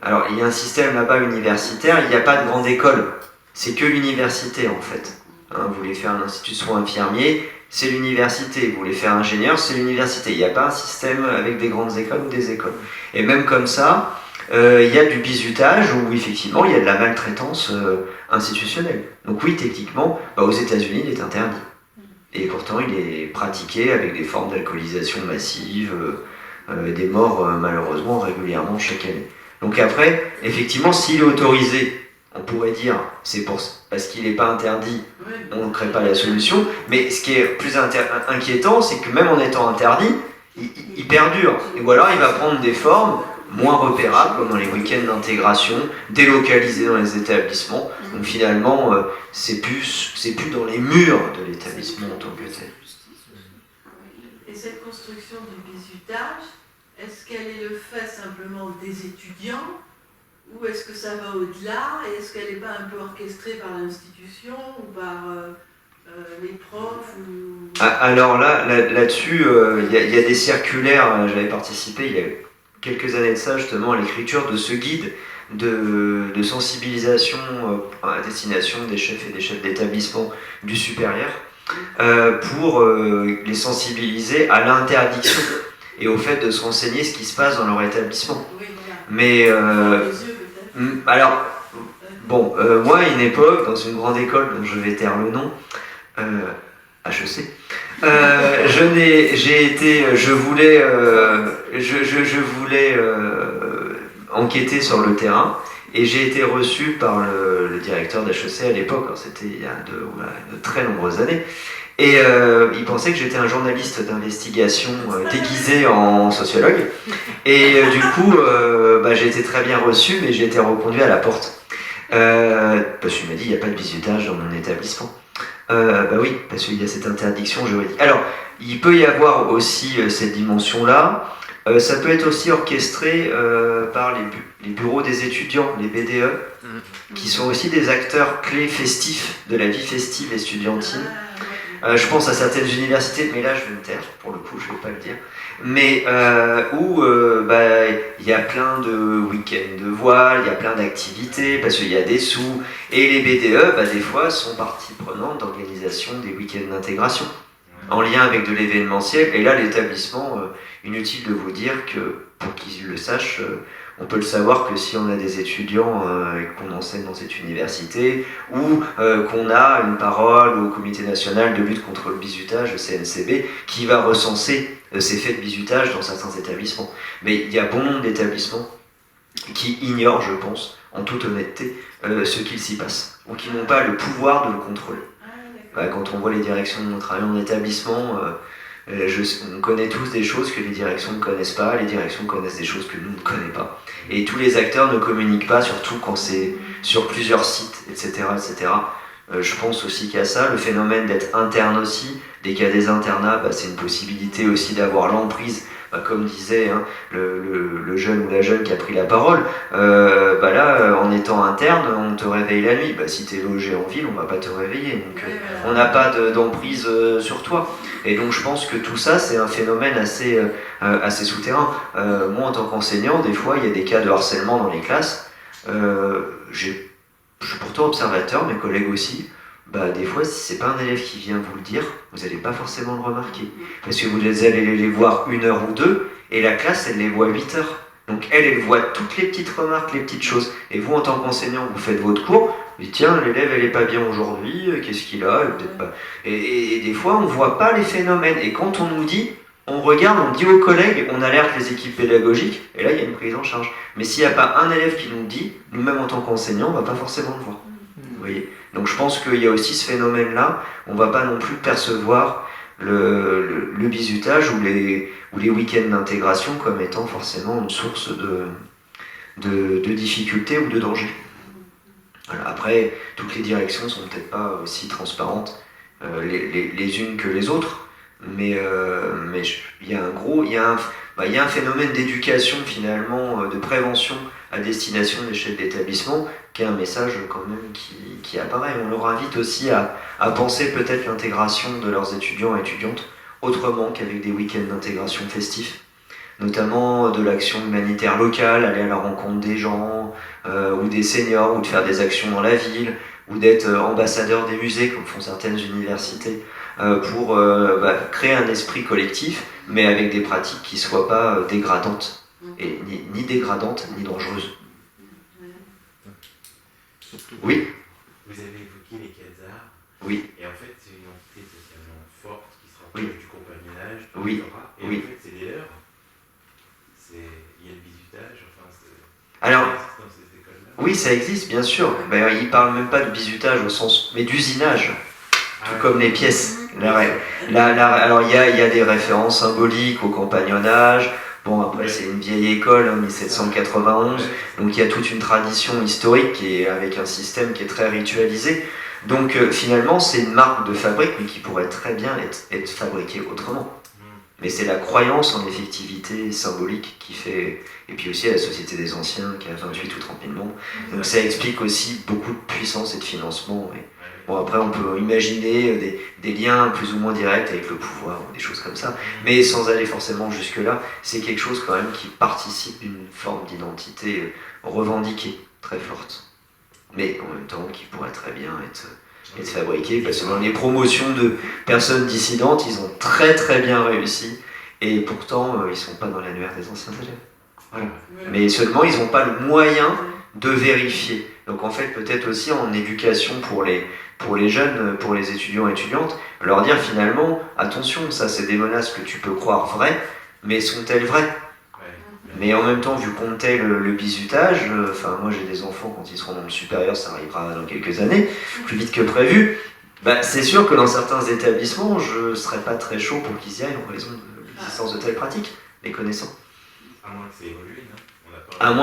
Alors il y a un système là-bas universitaire, il n'y a pas de grande école. C'est que l'université en fait. Vous voulez faire un institut de soins infirmiers, c'est l'université. Vous voulez faire ingénieur, c'est l'université. Il n'y a pas un système avec des grandes écoles ou des écoles. Et même comme ça, il y a du bizutage où effectivement il y a de la maltraitance institutionnelle. Donc oui, techniquement, aux États-Unis, il est interdit. Et pourtant, il est pratiqué avec des formes d'alcoolisation massive, des morts malheureusement régulièrement chaque année. Donc après, effectivement, s'il est autorisé, on pourrait dire c'est parce qu'il n'est pas interdit, on ne crée pas la solution. Mais ce qui est plus inquiétant, c'est que même en étant interdit, il perdure. Ou alors il va prendre des formes moins repérables, comme dans les week-ends d'intégration, délocalisés dans les établissements. Donc finalement, c'est plus dans les murs de l'établissement en tant que tel. Et cette construction du bizutage, est-ce qu'elle est le fait simplement des étudiants, ou est-ce que ça va au-delà, et est-ce qu'elle n'est pas un peu orchestrée par l'institution ou par les profs Alors là-dessus, il y a des circulaires, j'avais participé il y a quelques années de ça justement à l'écriture de ce guide de sensibilisation à destination des chefs et des chefs d'établissement du supérieur pour les sensibiliser à l'interdiction. et au fait de se renseigner ce qui se passe dans leur établissement. Mais alors, bon, moi à une époque, dans une grande école dont je vais taire le nom, HEC, je voulais enquêter sur le terrain, et j'ai été reçu par le directeur d'HEC à l'époque, c'était il y a de très nombreuses années, et il pensait que j'étais un journaliste d'investigation déguisé en sociologue, et du coup j'ai été très bien reçu, mais j'ai été reconduit à la porte, parce qu'il m'a dit il n'y a pas de bizutage dans mon établissement. Oui, parce qu'il y a cette interdiction juridique. Alors, il peut y avoir aussi cette dimension-là. Ça peut être aussi orchestré par les bureaux des étudiants, les BDE, qui sont aussi des acteurs clés festifs de la vie festive estudiantine. Je pense à certaines universités, mais là je vais me taire, pour le coup je ne vais pas le dire, mais où il y a plein de week-ends de voile, il y a plein d'activités, parce qu'il y a des sous, et les BDE, des fois, sont partie prenante d'organisation des week-ends d'intégration, en lien avec de l'événementiel, et là l'établissement, inutile de vous dire que, pour qu'ils le sachent, on peut le savoir que si on a des étudiants et qu'on enseigne dans cette université, ou qu'on a une parole au Comité national de lutte contre le bizutage, le CNCB, qui va recenser ces faits de bizutage dans certains établissements. Mais il y a bon nombre d'établissements qui ignorent, je pense, en toute honnêteté, ce qu'il s'y passe, ou qui n'ont pas le pouvoir de le contrôler. Quand on voit les directions de nos travail en établissement, on connaît tous des choses que les directions ne connaissent pas, les directions connaissent des choses que nous ne connaissons pas. Et tous les acteurs ne communiquent pas, surtout quand c'est sur plusieurs sites, etc. etc. Je pense aussi qu'il y a ça, le phénomène d'être interne aussi. Dès qu'il y a des internats, c'est une possibilité aussi d'avoir l'emprise, comme disait le jeune ou la jeune qui a pris la parole. Là, en étant interne, on te réveille la nuit. Si tu es logé en ville, on va pas te réveiller. Donc on n'a pas d'emprise sur toi. Et donc je pense que tout ça, c'est un phénomène assez souterrain. Moi, en tant qu'enseignant, des fois, il y a des cas de harcèlement dans les classes. Je suis pourtant observateur, mes collègues aussi. Des fois, si c'est pas un élève qui vient vous le dire, vous n'allez pas forcément le remarquer. Parce que vous allez les voir 1 heure ou 2, et la classe, elle les voit 8 heures. Donc elle voit toutes les petites remarques, les petites choses. Et vous, en tant qu'enseignant, vous faites votre cours, vous dites, tiens, l'élève, elle est pas bien aujourd'hui, qu'est-ce qu'il a, peut-être pas. Et des fois, on voit pas les phénomènes. Et quand on nous dit, on regarde, on dit aux collègues, on alerte les équipes pédagogiques, et là, il y a une prise en charge. Mais s'il n'y a pas un élève qui nous le dit, nous-mêmes en tant qu'enseignants, on va pas forcément le voir. Vous voyez ? Donc je pense qu'il y a aussi ce phénomène-là, on ne va pas non plus percevoir le bizutage ou les week-ends d'intégration comme étant forcément une source de difficultés ou de danger. Voilà. Après, toutes les directions ne sont peut-être pas aussi transparentes les unes que les autres, mais il y a un phénomène d'éducation finalement, de prévention à destination des chefs d'établissement, qui est un message quand même qui apparaît. On leur invite aussi à penser peut-être l'intégration de leurs étudiants et étudiantes autrement qu'avec des week-ends d'intégration festifs, notamment de l'action humanitaire locale, aller à la rencontre des gens, ou des seniors, ou de faire des actions dans la ville, ou d'être ambassadeur des musées, comme font certaines universités, pour créer un esprit collectif, mais avec des pratiques qui ne soient pas dégradantes. Et ni dégradantes ni dangereuses. Oui. Vous avez évoqué les Khazars. Oui. Et en fait, c'est une entité socialement forte qui se rapproche du compagnonnage. Oui. Et Oui. en fait, c'est des leurs. Il y a le bizutage. Alors, dans ces écoles-là. oui, ça existe, bien sûr. Ils ne parlent même pas de bizutage au sens, mais d'usinage. Tout comme les pièces. Alors, il y a des références symboliques au compagnonnage. Bon, après, c'est une vieille école, 1791, donc il y a toute une tradition historique qui est avec un système qui est très ritualisé. Donc finalement, c'est une marque de fabrique, mais qui pourrait très bien être fabriquée autrement. Mais c'est la croyance en effectivité symbolique qui fait... Et puis aussi la Société des Anciens, qui a 28 ou 30 000 membres. Donc ça explique aussi beaucoup de puissance et de financement. Bon, après, on peut imaginer des liens plus ou moins directs avec le pouvoir, ou des choses comme ça. Mais sans aller forcément jusque-là, c'est quelque chose quand même qui participe d'une forme d'identité revendiquée, très forte. Mais en même temps, qui pourrait très bien être fabriqué, parce que dans les promotions de personnes dissidentes, ils ont très très bien réussi. Et pourtant, ils ne sont pas dans l'annuaire des anciens élèves. Voilà. Mais seulement, ils n'ont pas le moyen de vérifier. Donc en fait, peut-être aussi en éducation pour les jeunes, pour les étudiants et étudiantes, leur dire finalement, attention, ça c'est des menaces que tu peux croire vraies, mais sont-elles vraies ? Mais en même temps, vu qu'on tait le bizutage, moi j'ai des enfants, quand ils seront dans le supérieur, ça arrivera dans quelques années, plus vite que prévu, c'est sûr que dans certains établissements, je ne serais pas très chaud pour qu'ils y aillent en raison de l'existence de telles pratiques, les connaissants. À moins que c'est évolué, non ? À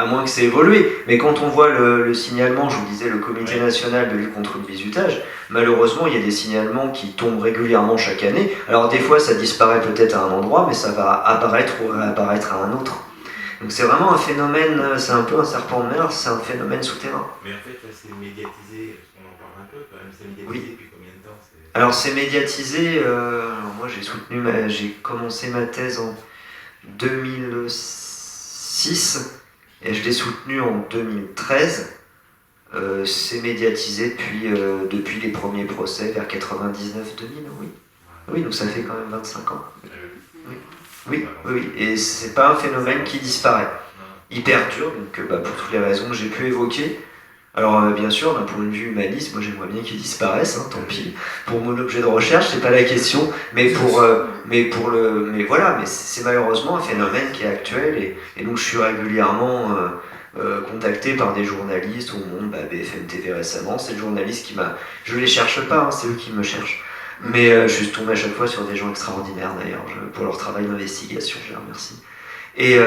moins que c'est évolué. Mais quand on voit le signalement, je vous disais, le Comité national de lutte contre le bizutage, malheureusement, il y a des signalements qui tombent régulièrement chaque année. Alors des fois, ça disparaît peut-être à un endroit, mais ça va apparaître ou réapparaître à un autre. Donc c'est vraiment un phénomène, c'est un peu un serpent de mer, c'est un phénomène souterrain. Mais en fait, là, c'est médiatisé, on en parle un peu quand même, c'est médiatisé depuis combien de temps ? Alors c'est médiatisé, moi j'ai commencé ma thèse en 2006 et je l'ai soutenu en 2013. C'est médiatisé depuis les premiers procès vers 99-2000, oui. Oui, donc ça fait quand même 25 ans. Oui. Et c'est pas un phénomène qui disparaît. Il perdure, donc pour toutes les raisons que j'ai pu évoquer. Alors bien sûr, d'un point de vue humaniste, moi j'aimerais bien qu'il disparaisse, tant pis. Pour mon objet de recherche, c'est pas la question, mais c'est malheureusement un phénomène qui est actuel et donc je suis régulièrement contacté par des journalistes au monde, BFM TV récemment, c'est le journaliste qui m'a... Je les cherche pas, c'est eux qui me cherchent. Mais je suis tombé à chaque fois sur des gens extraordinaires d'ailleurs, pour leur travail d'investigation, je les remercie. Et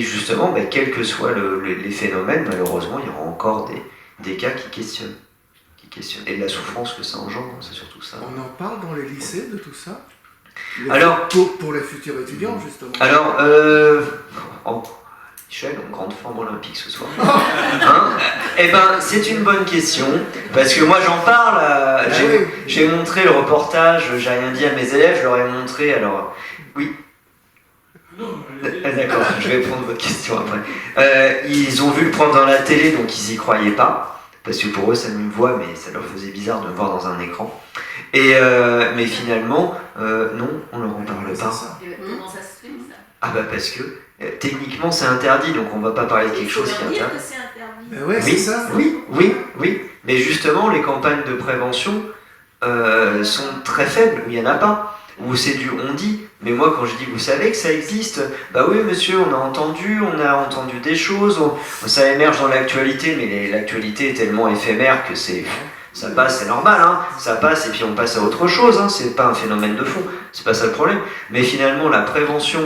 justement, quels que soient les phénomènes, malheureusement, il y aura encore des cas qui questionnent. Et de la souffrance que ça engendre, c'est surtout ça. On en parle dans les lycées de tout ça ? Alors, pour les futurs étudiants, justement. Alors, Michel, en grande forme olympique ce soir. C'est une bonne question, parce que moi j'en parle, j'ai montré le reportage, j'ai rien dit à mes élèves, je leur ai montré, alors... Oui. D'accord, je vais prendre votre question après. Ils ont vu le prof dans la télé, donc ils y croyaient pas, parce que pour eux ça me voit, mais ça leur faisait bizarre de me voir dans un écran. Mais finalement, non, on leur en parle pas. Comment ça se fait ça ? Parce que techniquement c'est interdit, donc on va pas parler de quelque chose qui est interdit. C'est ça. Oui. Mais justement, les campagnes de prévention sont très faibles, il n'y en a pas. Ou c'est du on dit, mais moi quand je dis vous savez que ça existe, oui monsieur, on a entendu des choses, ça émerge dans l'actualité, mais l'actualité est tellement éphémère que ça passe, c'est normal, ça passe et puis on passe à autre chose, c'est pas un phénomène de fond, c'est pas ça le problème. Mais finalement la prévention,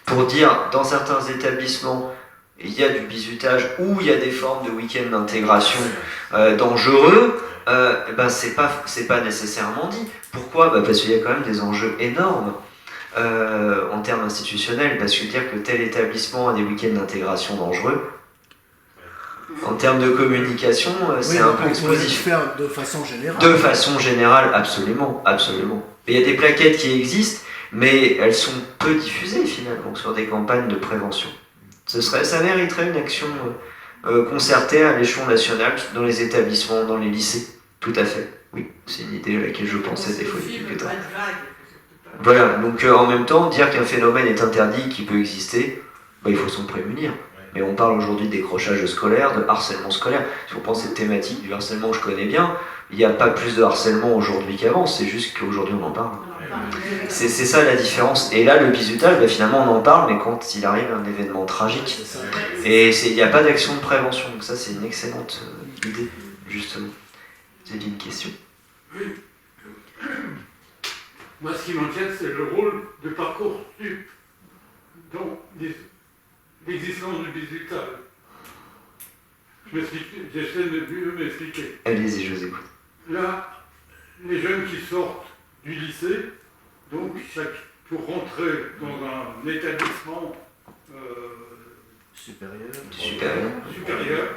pour dire dans certains établissements, il y a du bizutage ou il y a des formes de week-end d'intégration dangereux, c'est pas nécessairement dit. Pourquoi ? Parce qu'il y a quand même des enjeux énormes en termes institutionnels, parce que dire que tel établissement a des week-ends d'intégration dangereux, en termes de communication, c'est un peu explosif. Faire de façon générale. De façon générale, absolument. Il y a des plaquettes qui existent, mais elles sont peu diffusées finalement sur des campagnes de prévention. Ça mériterait une action concertée à l'échelon national dans les établissements, dans les lycées. Tout à fait. Oui, c'est une idée à laquelle je pensais des fois depuis quelques temps. Voilà, donc en même temps, dire qu'un phénomène est interdit, qui peut exister, il faut s'en prémunir. Mais on parle aujourd'hui de décrochage scolaire, de harcèlement scolaire. Si on pense cette thématique du harcèlement, je connais bien, il n'y a pas plus de harcèlement aujourd'hui qu'avant, c'est juste qu'aujourd'hui on en parle. C'est ça la différence. Et là, le bizutage, finalement on en parle, mais quand il arrive un événement tragique. Et il n'y a pas d'action de prévention, donc ça c'est une excellente idée, justement. Vous avez une question ? Oui. Moi, ce qui m'inquiète, c'est le rôle de Parcoursup dans l'existence du bizutage. J'essaie de mieux m'expliquer. Allez-y, je vous écoute. Là, les jeunes qui sortent du lycée, donc pour rentrer dans un établissement supérieur,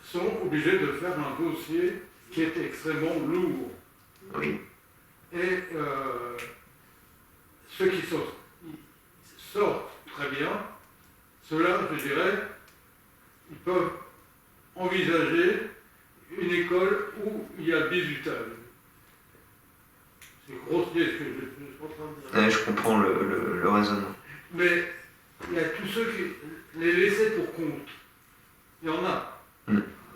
sont obligés de faire un dossier qui est extrêmement lourd. Oui. Et ceux qui sortent très bien, ceux-là, je dirais, ils peuvent envisager une école où il y a bizutage. c'est grossier ce que je suis en train de dire. Ouais, je comprends le raisonnement. Mais il y a tous ceux qui les laissés pour compte. Il y en a.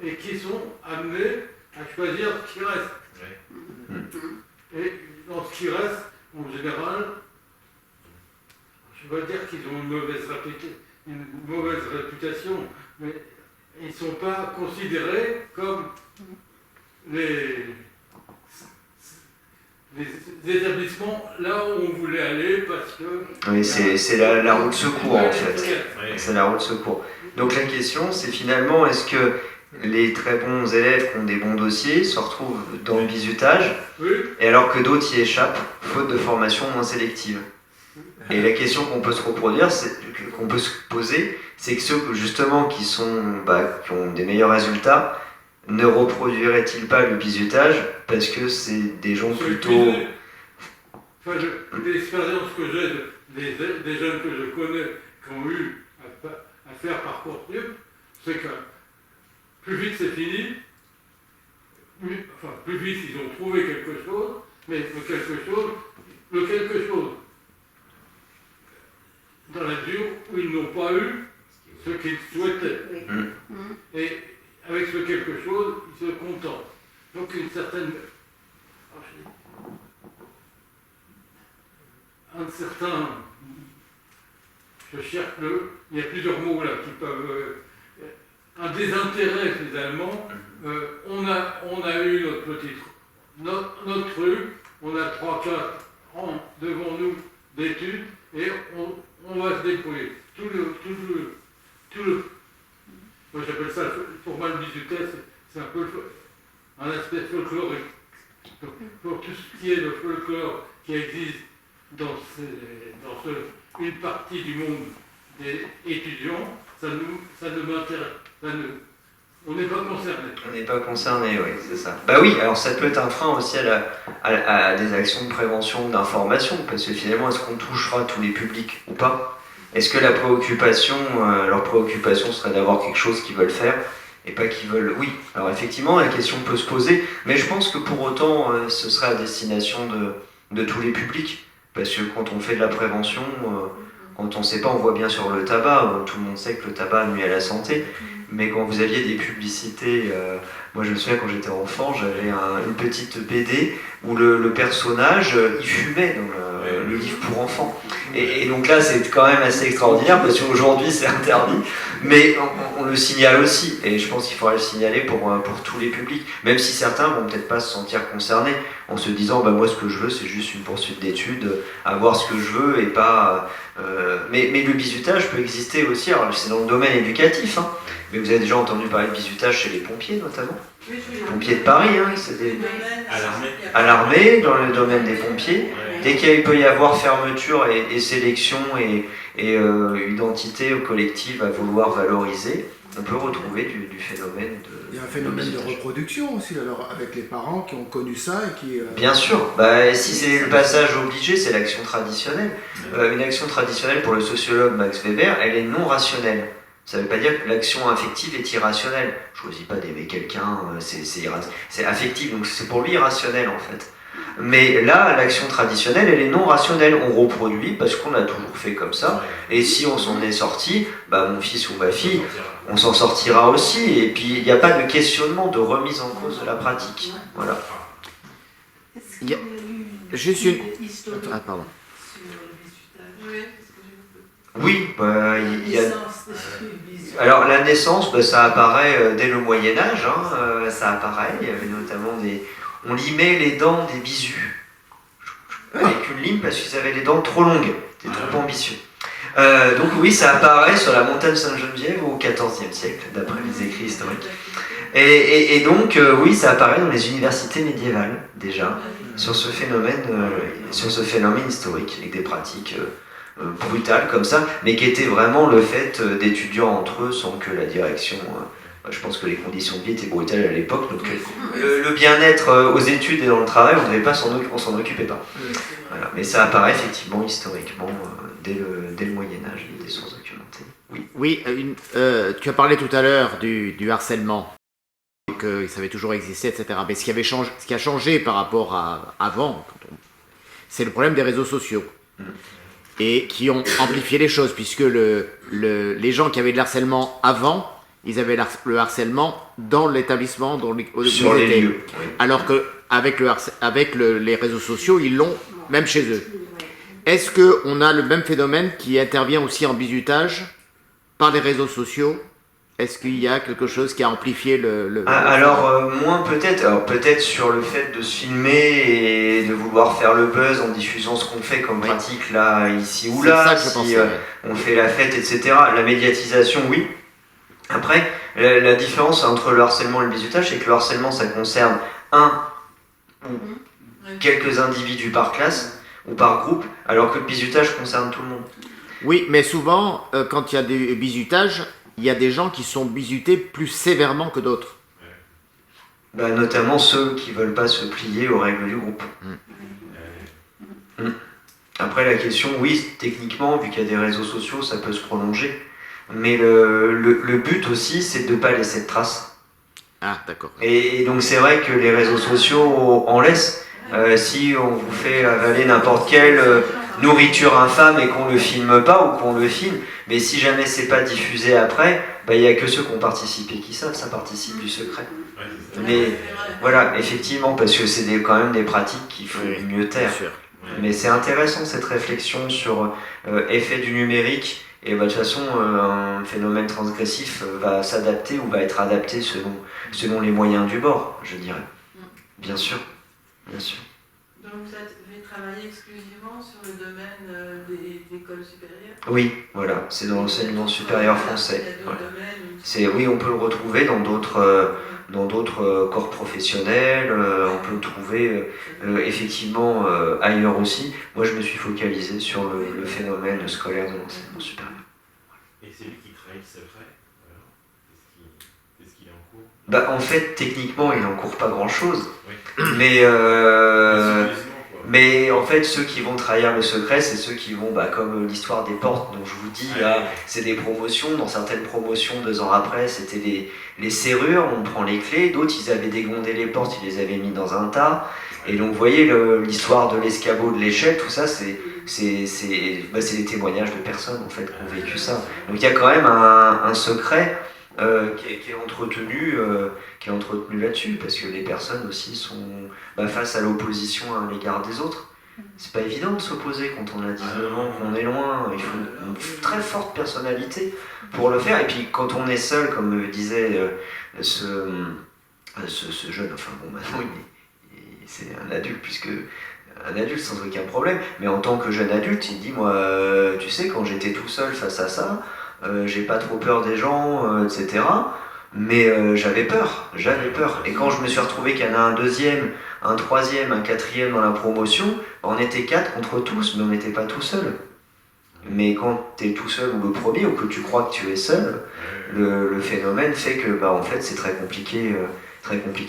Et qui sont amenés à choisir ce qui reste. Et dans ce qui reste, en général, je ne veux pas dire qu'ils ont une mauvaise réputation, mais ils ne sont pas considérés comme les établissements là où on voulait aller parce que... Oui, c'est la roue de secours en fait. C'est la roue de secours. Donc la question, c'est finalement, est-ce que les très bons élèves qui ont des bons dossiers se retrouvent dans le bizutage, et alors que d'autres y échappent, faute de formation moins sélective? Et la question qu'on peut se poser, c'est que ceux justement qui ont des meilleurs résultats, ne reproduiraient-ils pas le bizutage parce que c'est des gens plutôt... Enfin, l'expérience que j'ai des jeunes que je connais qui ont eu à faire Parcoursup, c'est que plus vite c'est fini, plus vite ils ont trouvé quelque chose, mais le quelque chose, dans la mesure où ils n'ont pas eu ce qu'ils souhaitaient. Et avec ce quelque chose, ils se contentent. Donc une certaine... Un certain... Je cherche il y a plusieurs mots là qui peuvent... un désintérêt finalement. On a eu notre truc, on a 3-4 ans devant nous d'études et on va se déployer. Moi j'appelle ça, pour moi le bizutage, c'est un peu un aspect folklorique. Donc, pour tout ce qui est le folklore qui existe dans une partie du monde des étudiants, ça ne m'intéresse. On n'est pas concerné. On n'est pas concerné, oui, c'est ça. Bah oui, alors ça peut être un frein aussi à des actions de prévention, d'information, parce que finalement, est-ce qu'on touchera tous les publics ou pas? Est-ce que leur préoccupation serait d'avoir quelque chose qu'ils veulent faire et pas qu'ils veulent... Oui, alors effectivement, la question peut se poser, mais je pense que pour autant, ce serait à destination de tous les publics, parce que quand on fait de la prévention, quand on ne sait pas, on voit bien sur le tabac, tout le monde sait que le tabac nuit à la santé, mais quand vous aviez des publicités... moi je me souviens quand j'étais enfant, j'avais une petite BD où le personnage, il fumait dans le livre pour enfants. Et donc là c'est quand même assez extraordinaire parce qu'aujourd'hui c'est interdit, mais on le signale aussi, et je pense qu'il faudrait le signaler pour tous les publics, même si certains vont peut-être pas se sentir concernés, en se disant bah moi ce que je veux c'est juste une poursuite d'études, avoir ce que je veux et pas... mais le bizutage peut exister aussi, alors c'est dans le domaine éducatif, hein. Mais vous avez déjà entendu parler de bizutage chez les pompiers notamment? Les pompiers de Paris, hein, à l'armée, dans le domaine des pompiers. Dès qu'il peut y avoir fermeture et sélection et identité collective à vouloir valoriser, on peut retrouver du phénomène de... Il y a un phénomène de reproduction aussi, alors, avec les parents qui ont connu ça et qui... Bien sûr, si c'est le passage obligé, c'est l'action traditionnelle. Une action traditionnelle, pour le sociologue Max Weber, elle est non rationnelle. Ça ne veut pas dire que l'action affective est irrationnelle. Je ne choisis pas d'aimer quelqu'un, c'est affectif, donc c'est pour lui irrationnel en fait. Mais là, l'action traditionnelle, elle est non rationnelle. On reproduit parce qu'on a toujours fait comme ça. Et si on s'en est sorti, mon fils ou ma fille, on s'en sortira aussi. Et puis, il n'y a pas de questionnement, de remise en cause de la pratique. Voilà. Il y a juste une... Ah, pardon. Oui, il y a... Alors la naissance, ça apparaît dès le Moyen-Âge, hein, ça apparaît, il y avait notamment on limait les dents des bisus. Avec une lime parce qu'ils avaient les dents trop longues, c'était trop ambitieux. Donc oui, ça apparaît sur la montagne Sainte-Geneviève au XIVe siècle, d'après les écrits historiques. Et donc, oui, ça apparaît dans les universités médiévales, déjà, sur ce phénomène historique, avec des pratiques... brutale comme ça, mais qui était vraiment le fait d'étudiants entre eux sans que la direction... je pense que les conditions de vie étaient brutales à l'époque, donc le bien-être aux études et dans le travail, on s'en occupait pas. Voilà. Mais ça apparaît effectivement historiquement dès le Moyen-Âge, il y a des sources documentées. Oui, tu as parlé tout à l'heure du harcèlement, que ça avait toujours existé, etc. Mais ce qui a changé par rapport à avant, quand c'est le problème des réseaux sociaux. Et qui ont amplifié les choses, puisque les gens qui avaient de l'harcèlement avant, ils avaient le harcèlement dans l'établissement, sur les lieux. Alors qu'avec les réseaux sociaux, ils l'ont même chez eux. Est-ce qu'on a le même phénomène qui intervient aussi en bizutage par les réseaux sociaux? Est-ce qu'il y a quelque chose qui a amplifié Alors, moins peut-être. Alors, peut-être sur le fait de se filmer et de vouloir faire le buzz en diffusant ce qu'on fait comme pratique là, ici ou là, si on fait la fête, etc. La médiatisation, oui. Après, la différence entre le harcèlement et le bizutage, c'est que le harcèlement, ça concerne un ou quelques individus par classe ou par groupe, alors que le bizutage concerne tout le monde. Oui, mais souvent, quand il y a des bizutages, il y a des gens qui sont bizutés plus sévèrement que d'autres. Notamment ceux qui ne veulent pas se plier aux règles du groupe. Après la question, oui, techniquement, vu qu'il y a des réseaux sociaux, ça peut se prolonger. Mais le but aussi, c'est de ne pas laisser de traces. Ah, d'accord. Et donc c'est vrai que les réseaux sociaux en laissent. Si on vous fait avaler n'importe quelle nourriture infâme et qu'on le filme pas ou qu'on le filme, mais si jamais c'est pas diffusé après, il y a que ceux qui ont participé qui savent, ça participe du secret. Mais voilà, effectivement, parce que c'est quand même des pratiques qu'il faut mieux taire. Mais c'est intéressant cette réflexion sur effet du numérique. Et de toute façon, un phénomène transgressif va s'adapter ou va être adapté selon les moyens du bord, je dirais. Bien sûr. Bien sûr. Donc vous avez travaillé exclusivement sur le domaine des écoles supérieures? Oui, voilà, c'est dans l'enseignement supérieur français. Voilà. Oui, on peut le retrouver dans d'autres corps professionnels, on peut le trouver effectivement ailleurs aussi. Moi, je me suis focalisé sur le phénomène scolaire de l'enseignement supérieur. Et c'est lui qui travaille le secret, qu'est-ce qu'il est en cours? En fait, techniquement, il n'encourt pas grand-chose. Oui. Mais en fait, ceux qui vont trahir le secret, c'est ceux qui vont, comme l'histoire des portes dont je vous dis, là, c'est des promotions. Dans certaines promotions, 2 ans après, c'était les serrures, on prend les clés. D'autres, ils avaient dégondé les portes, ils les avaient mis dans un tas. Et donc, vous voyez, l'histoire de l'escabeau, de l'échelle, tout ça, c'est des témoignages de personnes, en fait, qui ont vécu ça. Donc, il y a quand même un secret qui est entretenu là-dessus, parce que les personnes aussi sont face à l'opposition à l'égard des autres. C'est pas évident de s'opposer quand on a 19 ans, qu'on est loin. Il faut une très forte personnalité pour le faire. Et puis quand on est seul, comme disait ce jeune, enfin bon, maintenant c'est un adulte, puisque un adulte sans aucun problème, mais en tant que jeune adulte, il dit, moi, tu sais, quand j'étais tout seul face à ça, j'ai pas trop peur des gens, etc. Mais j'avais peur. Et quand je me suis retrouvé qu'il y en a un deuxième, un troisième, un quatrième dans la promotion, on était 4 contre tous, mais on n'était pas tout seul. Mais quand tu es tout seul ou le premier, ou que tu crois que tu es seul, le phénomène fait que en fait, c'est très compliqué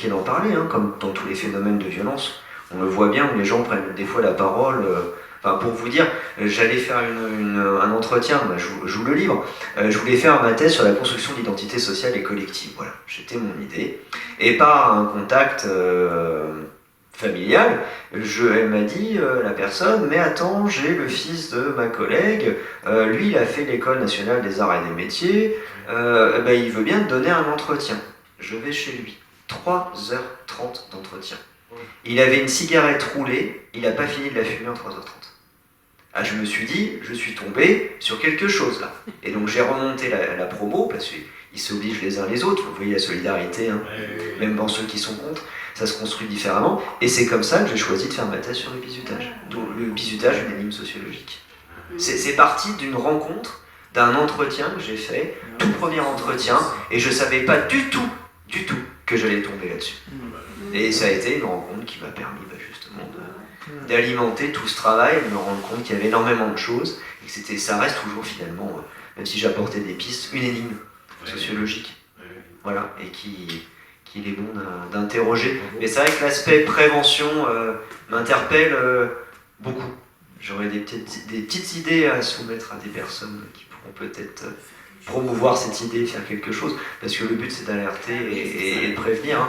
d'en parler, hein, comme dans tous les phénomènes de violence. On le voit bien où les gens prennent des fois la parole. Pour vous dire, j'allais faire un entretien, je vous le livre, je voulais faire ma thèse sur la construction de l'identité sociale et collective. Voilà, c'était mon idée. Et par un contact familial, elle m'a dit, la personne, mais attends, j'ai le fils de ma collègue, lui il a fait l'école nationale des arts et des métiers, il veut bien te donner un entretien. Je vais chez lui, 3h30 d'entretien. Il avait une cigarette roulée, il n'a pas fini de la fumer en 3h30. Ah, je me suis dit, je suis tombé sur quelque chose là. Et donc j'ai remonté la promo, parce qu'ils s'obligent les uns les autres, vous voyez la solidarité, hein, même dans ceux qui sont contre, ça se construit différemment. Et c'est comme ça que j'ai choisi de faire ma thèse sur le bizutage. Donc le bizutage, une énigme sociologique. C'est parti d'une rencontre, d'un entretien que j'ai fait, tout premier entretien, et je ne savais pas du tout que j'allais tomber là-dessus. Et ça a été une rencontre qui m'a permis justement d'alimenter tout ce travail, de me rendre compte qu'il y avait énormément de choses, et que ça reste toujours finalement, même si j'apportais des pistes, une énigme sociologique. Voilà, et qu'il est bon d'interroger. Mais c'est vrai que l'aspect prévention m'interpelle beaucoup. J'aurais des petites idées à soumettre à des personnes qui pourront peut-être promouvoir cette idée, faire quelque chose, parce que le but c'est d'alerter et de prévenir. Hein.